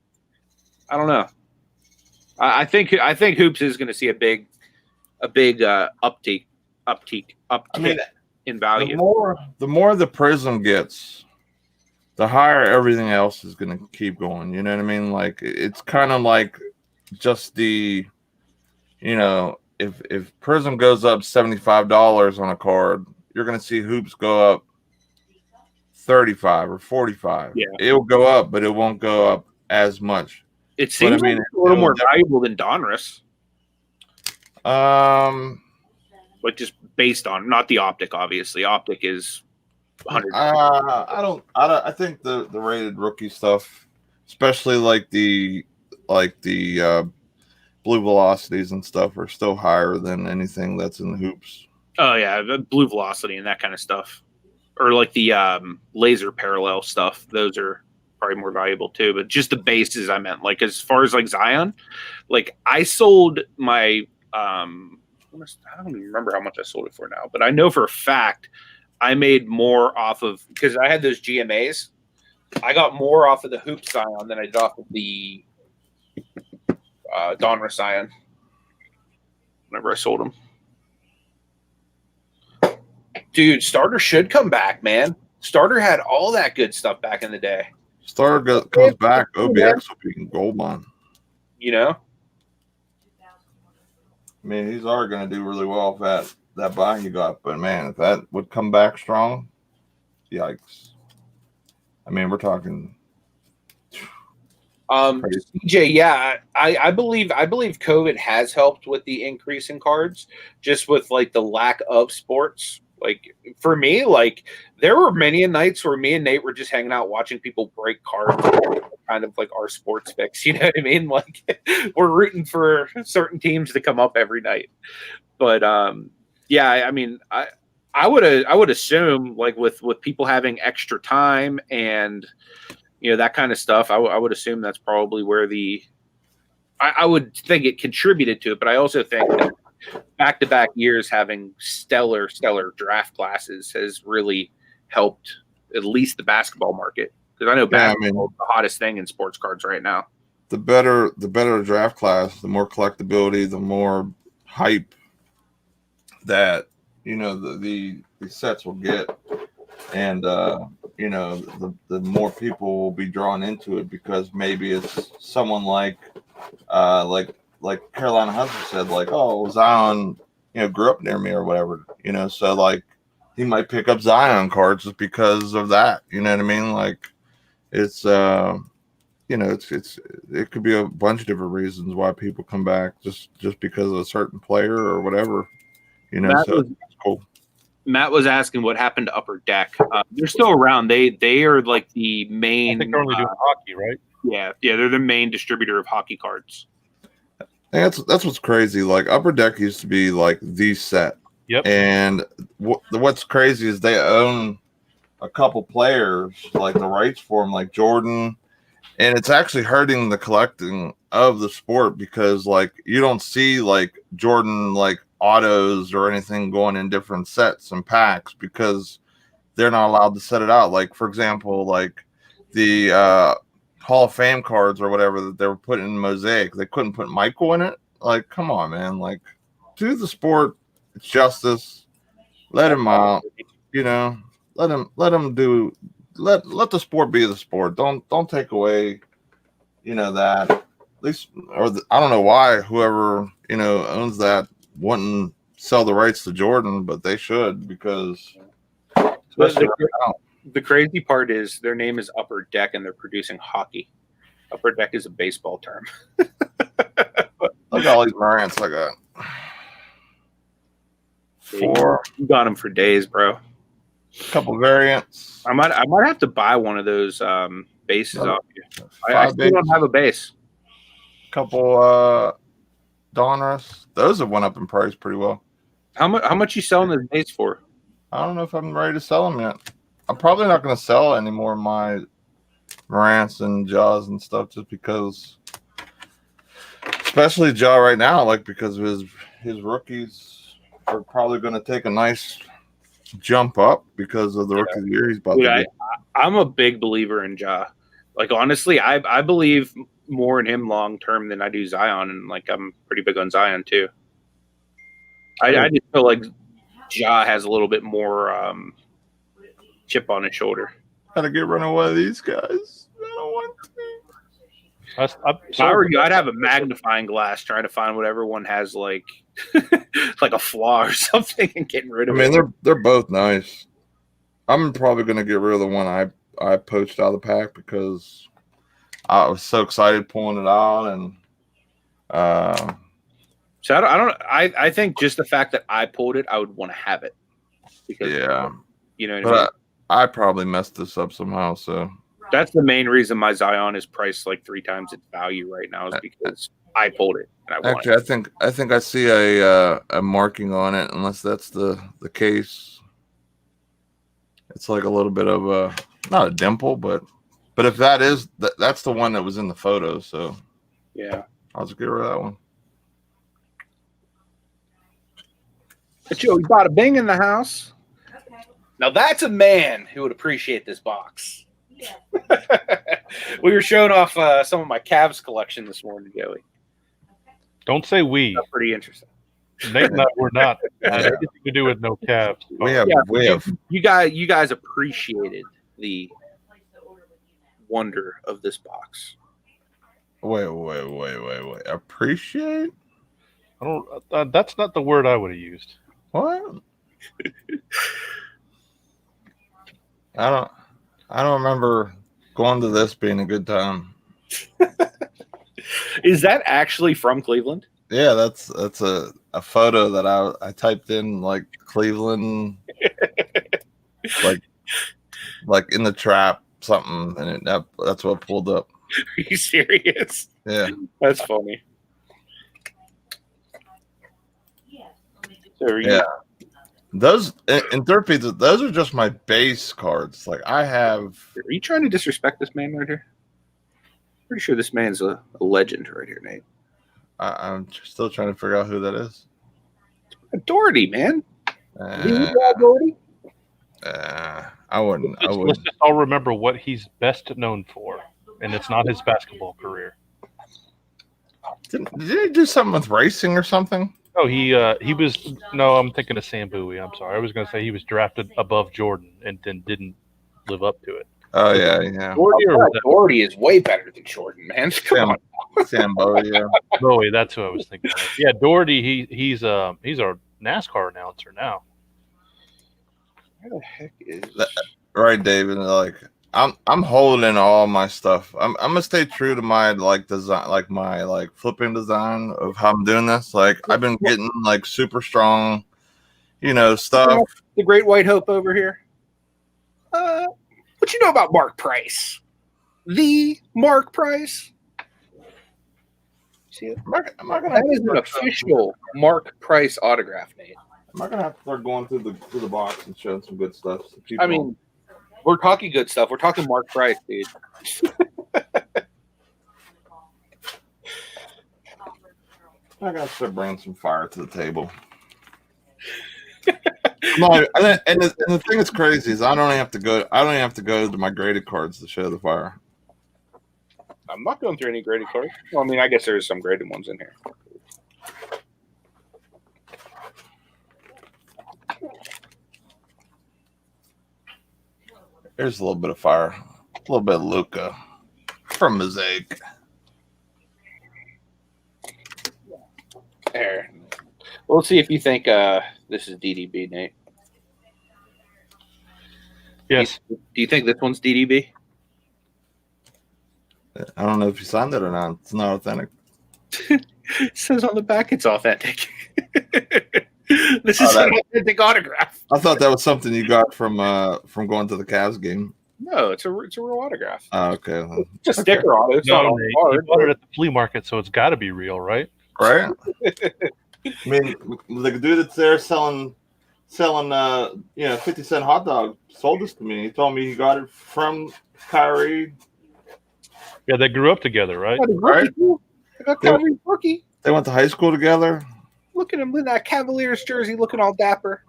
I don't know. I think hoops is going to see a big uptick in value. The more the prism gets, the higher everything else is going to keep going. You know what I mean? Like it's kind of like just the, you know, if prism goes up $75 on a card, you're going to see hoops go up 35 or 45. Yeah, it'll go up, but it won't go up as much. It seems like it's a little more valuable than Donruss. But just based on not the optic, obviously. Optic is 100. I think the rated rookie stuff, especially like the blue velocities and stuff, are still higher than anything that's in the hoops. Oh yeah, the blue velocity and that kind of stuff, or like the laser parallel stuff. Those are probably more valuable too. But just the bases, I meant like as far as like Zion, like I sold my I don't even remember how much I sold it for now, but I know for a fact I made more off of because I had those GMAs. I got more off of the hoop Zion than I did off of the Donruss Zion whenever I sold them. Dude, Starter should come back, man. Starter had all that good stuff back in the day. Starter comes back, OBX will be in gold mine. You know? I mean, he's already going to do really well with that buy you got. But, man, if that would come back strong, yikes. I mean, we're talking. CJ, yeah, I believe COVID has helped with the increase in cards, just with like the lack of sports. Like for me, like there were many nights where me and Nate were just hanging out watching people break cards, kind of like our sports fix. You know what I mean? Like we're rooting for certain teams to come up every night. But yeah, I mean, I would assume like with people having extra time and that kind of stuff. I would assume that's probably where I would think it contributed to it, but I also think that back-to-back years having stellar draft classes has really helped at least the basketball market, because I know basketball is the hottest thing in sports cards right now. The better the draft class, the more collectability, the more hype that the sets will get, and the more people will be drawn into it, because maybe it's someone like Carolina Hustlin said, like, oh, Zion, grew up near me or whatever, so like he might pick up Zion cards just because of that. You know what I mean? Like it's it could be a bunch of different reasons why people come back, just because of a certain player or whatever. So it's cool. Matt was asking what happened to Upper Deck. They're still around. They are like the main. I think they're only doing hockey, right? Yeah, they're the main distributor of hockey cards. And that's what's crazy. Like Upper Deck used to be like the set. Yep. And what's crazy is they own a couple players, like the rights for them, like Jordan, and it's actually hurting the collecting of the sport, because like you don't see like Jordan like autos or anything going in different sets and packs, because they're not allowed to set it out. Like for example, like the Hall of Fame cards or whatever that they were putting in Mosaic, they couldn't put Michael in it. Like, come on, man! Like, do the sport justice. Let him out. Let him do. Let the sport be the sport. Don't take away. That at least, I don't know why whoever owns that wouldn't sell the rights to Jordan, but they should, because the crazy part is their name is Upper Deck and they're producing hockey. Upper Deck is a baseball term. Look at all these variants I got. 4. You got them for days, bro. Couple variants. I might have to buy one of those bases off you. I still don't have a base. Couple Donruss. Those have went up in price pretty well. How much you selling this base for? I don't know if I'm ready to sell them yet. I'm probably not going to sell any more of my Morants and Jaws and stuff, just because, especially Jaw right now, like because of his rookies are probably going to take a nice jump up because of the rookie of the year he's about to get. I'm a big believer in Ja. Like honestly, I believe more in him long term than I do Zion, and like I'm pretty big on Zion too. I just feel like Ja has a little bit more chip on his shoulder. Gotta get rid of one of these guys. I don't want to. If I were you, I'd have a magnifying glass trying to find whatever one has like like a flaw or something and getting rid of it. I mean, they're both nice. I'm probably gonna get rid of the one I poached out of the pack, because I was so excited pulling it out, and so I think just the fact that I pulled it, I would want to have it, because you know what I mean? I probably messed this up somehow, so that's the main reason my Zion is priced like 3 times its value right now, is because I pulled it and I actually it. I think I see a marking on it, unless that's the case. It's like a little bit of a, not a dimple, but if that is that's the one that was in the photo, so yeah, I'll just get rid of that one. But we bought a Bing in the house. Okay. Now that's a man who would appreciate this box. Yeah. We were showing off some of my Cavs collection this morning, Joey. Don't say we. That's pretty interesting. Nate and I were not. Anything to do with no Cavs. We have. You guys appreciated the wonder of this box. Wait. Appreciate? I don't. That's not the word I would have used. What? I don't remember going to this being a good time. Is that actually from Cleveland? Yeah, that's a photo that I typed in like Cleveland, like in the trap something, and that's what pulled up. Are you serious? Yeah, That's funny. So yeah. Those in third pizza, those are just my base cards. Like I have. Are you trying to disrespect this man right here? Pretty sure this man's a legend right here, Nate. I'm still trying to figure out who that is. Doherty, man. Uh, Doherty? I wouldn't. Let's just all remember what he's best known for, and it's not his basketball career. Did he do something with racing or something? Oh, he was. No, I'm thinking of Sam Bowie. I'm sorry. I was going to say he was drafted above Jordan and then didn't live up to it. Oh yeah. Doherty is way better than Jordan, man. Come on. Sam Bowie, yeah. Bowie, that's who I was thinking of. Yeah, Doherty. He's our NASCAR announcer now. Where the heck is Right, David. Like I'm holding all my stuff. I'm gonna stay true to my like design, like my like flipping design of how I'm doing this. Like I've been getting like super strong, stuff. the Great White Hope over here? What you know about Mark Price? The Mark Price? See it? I'm not gonna That is an official Mark Price autograph, Nate. I'm not gonna have to start going through the box and showing some good stuff. So people, I mean, we're talking good stuff. We're talking Mark Price, dude. I gotta start bringing some fire to the table. No, and the thing that's crazy is I don't even have to go to my graded cards to show the fire. I'm not going through any graded cards. Well, I mean, I guess there's some graded ones in here. There's a little bit of fire, a little bit of Luca from Mosaic. There. We'll see if you think this is DDB, Nate. Yes. Do you think this one's DDB? I don't know if you signed it or not. It's not authentic. It says on the back it's authentic. This is an authentic autograph. I thought that was something you got from going to the Cavs game. No, it's a real autograph. Oh, okay. It's a sticker on it. It's not No, on Nate, the you card. bought it at the flea market, so it's got to be real, right? Right? I mean, the dude that's there selling 50-cent hot dog sold this to me. He told me he got it from Kyrie. Yeah, they grew up together, right? Right? I got Kyrie's rookie. They went to high school together. Look at him in that Cavaliers jersey, looking all dapper.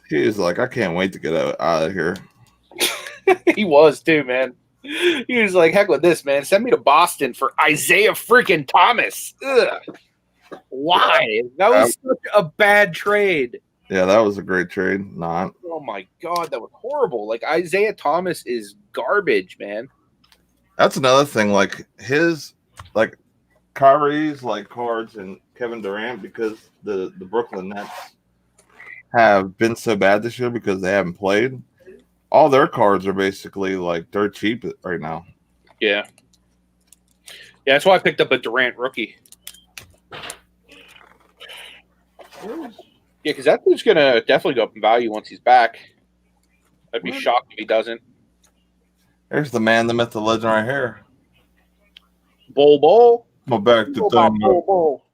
He was like, I can't wait to get out of here. He was too, man. He was like, heck with this, man. Send me to Boston for Isaiah freaking Thomas. Ugh. Why? That was such a bad trade. Yeah, that was a great trade. Not. Oh my god, that was horrible. Like Isaiah Thomas is garbage, man. That's another thing. Like Kyrie's like cards and Kevin Durant, because the Brooklyn Nets have been so bad this year because they haven't played. All their cards are basically like dirt cheap right now. Yeah. Yeah, that's why I picked up a Durant rookie. Yeah, because that dude's gonna definitely go up in value once he's back. I'd be shocked if he doesn't. There's the man, the myth, the legend right here. Bull. My back to thing. Bull.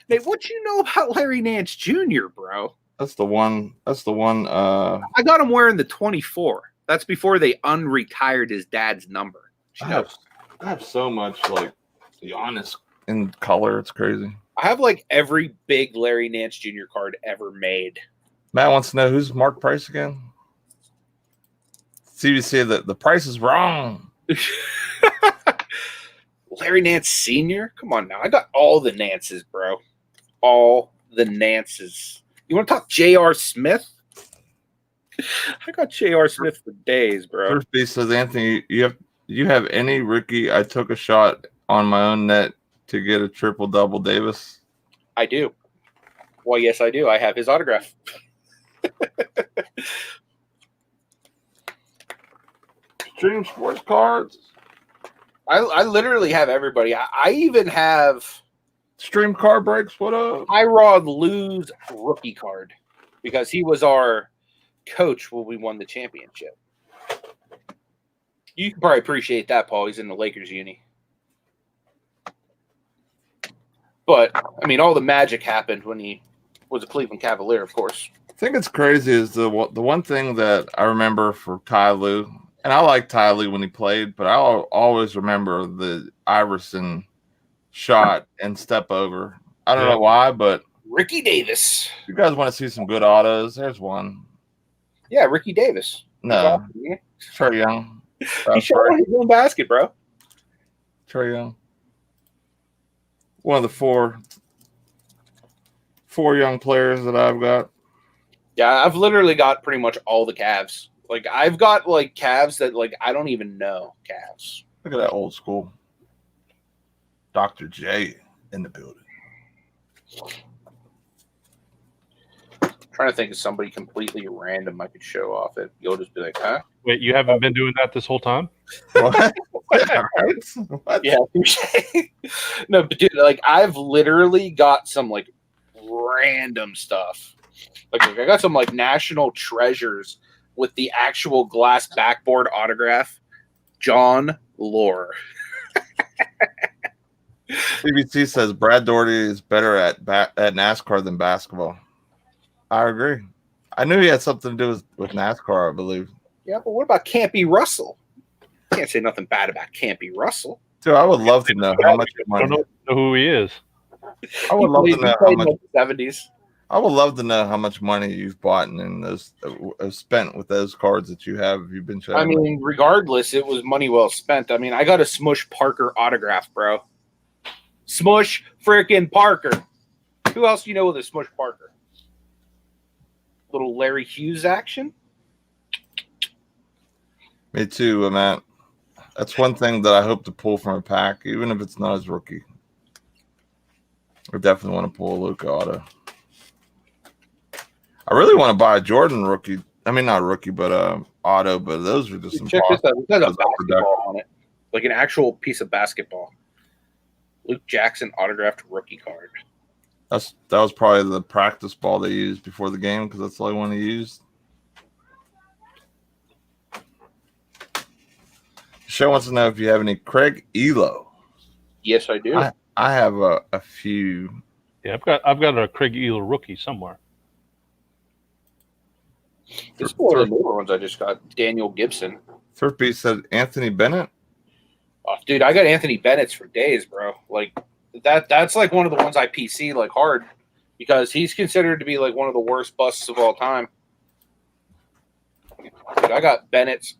Hey, what you know about Larry Nance Jr., bro? That's the one. I got him wearing the 24. That's before they unretired his dad's number. I have so much like the honest in color. It's crazy. I have like every big Larry Nance Jr. card ever made. Matt wants to know who's Mark Price again. CBC that the price is wrong. Larry Nance Sr.? Come on now. I got all the Nances, bro. All the Nances. You want to talk J.R. Smith? I got J.R. Smith for days, bro. First piece says, Anthony, you have any rookie I took a shot on my own net to get a triple-double Davis? I do. Well, yes, I do. I have his autograph. Stream sports cards. I literally have everybody. I even have Stream car breaks. What up? Tyrod Lou's rookie card because he was our coach when we won the championship. You can probably appreciate that, Paul. He's in the Lakers uni. But, I mean, all the magic happened when he was a Cleveland Cavalier, of course. I think it's crazy is the one thing that I remember for Ty Lue, and I like Ty Lue when he played, but I'll always remember the Iverson shot and step over. I don't know why, but Ricky Davis. if you guys want to see some good autos, there's one. Yeah, Ricky Davis. No, Trey Young. He shot on his own basket, bro. Trey Young. One of the four young players that I've got. Yeah, I've literally got pretty much all the Cavs. Like, I've got, like, Cavs that, like, I don't even know Cavs. Look at that old school. Dr. J in the building. Trying to think of somebody completely random I could show off it. You'll just be like, huh? Wait, you haven't been doing that this whole time? What? Yeah, right? What? Yeah. No, but dude, like, I've literally got some, like, random stuff. Like, I got some, like, national treasures with the actual glass backboard autograph. John Lore. CBC says Brad Doherty is better at NASCAR than basketball. I agree. I knew he had something to do with NASCAR, I believe. Yeah, but what about Campy Russell? Can't say nothing bad about Campy Russell. Dude, I would love to know how much I money. don't know who he is. I would love to know how much. 70s. I would love to know how much money you've bought and those spent with those cards that you have. You've been showing. I mean, regardless, it was money well spent. I mean, I got a Smush Parker autograph, bro. Smush freaking Parker. Who else do you know with a Smush Parker? Little Larry Hughes action. Me too, Matt. That's one thing that I hope to pull from a pack, even if it's not his rookie. I definitely want to pull a Luka auto. I really want to buy a Jordan rookie. I mean, not rookie, but auto. But those are just some. Check this out. It has a basketball on it, like an actual piece of basketball. Luke Jackson autographed rookie card. That was probably the practice ball they used before the game because that's the only one he used. Show wants to know if you have any Craig Elo. Yes, I do. I have a few. Yeah, I've got a Craig Elo rookie somewhere. This is one of the newer ones I just got. Daniel Gibson. Thrift Beast said Anthony Bennett. Oh, dude, I got Anthony Bennett's for days, bro. Like that's like one of the ones I PC like hard because he's considered to be like one of the worst busts of all time. Dude, I got Bennett's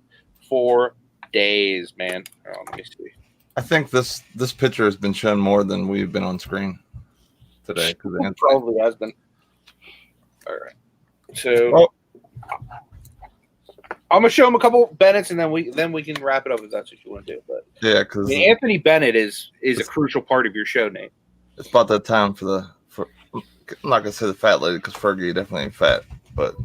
for days, man. Oh, let me see. I think this picture has been shown more than we've been on screen today. It probably has been. All right. So I'm gonna show him a couple Bennett's, and then we can wrap it up if that's what you want to do. But yeah, because Anthony Bennett is a crucial part of your show, Nate. It's about that time for I'm not gonna say the fat lady because Fergie definitely ain't fat, but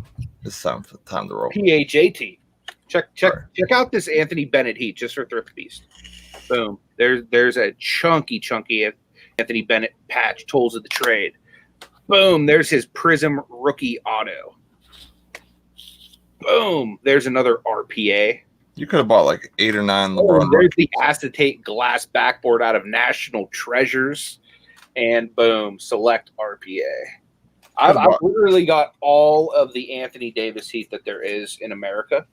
it's time to roll. PHAT. Check out this Anthony Bennett heat just for Thrift Beast. Boom. There's a chunky Anthony Bennett patch, tools of the trade. Boom. There's his Prism rookie auto. Boom. There's another RPA. You could have bought like 8 or 9 LeBron. There's the acetate glass backboard out of National Treasures. And boom, select RPA. I've literally got all of the Anthony Davis heat that there is in America.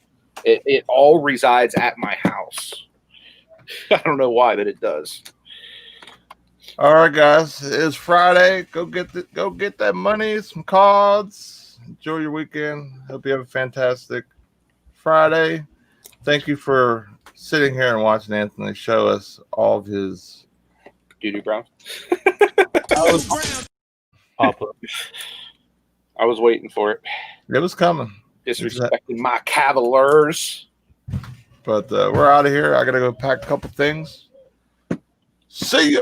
It all resides at my house. I don't know why, but it does. All right, guys. It's Friday. Go get that money, some cards. Enjoy your weekend. Hope you have a fantastic Friday. Thank you for sitting here and watching Anthony show us all of his Doo-doo Brown. I was waiting for it. It was coming. Disrespecting my Cavaliers. But we're out of here. I got to go pack a couple things. See ya.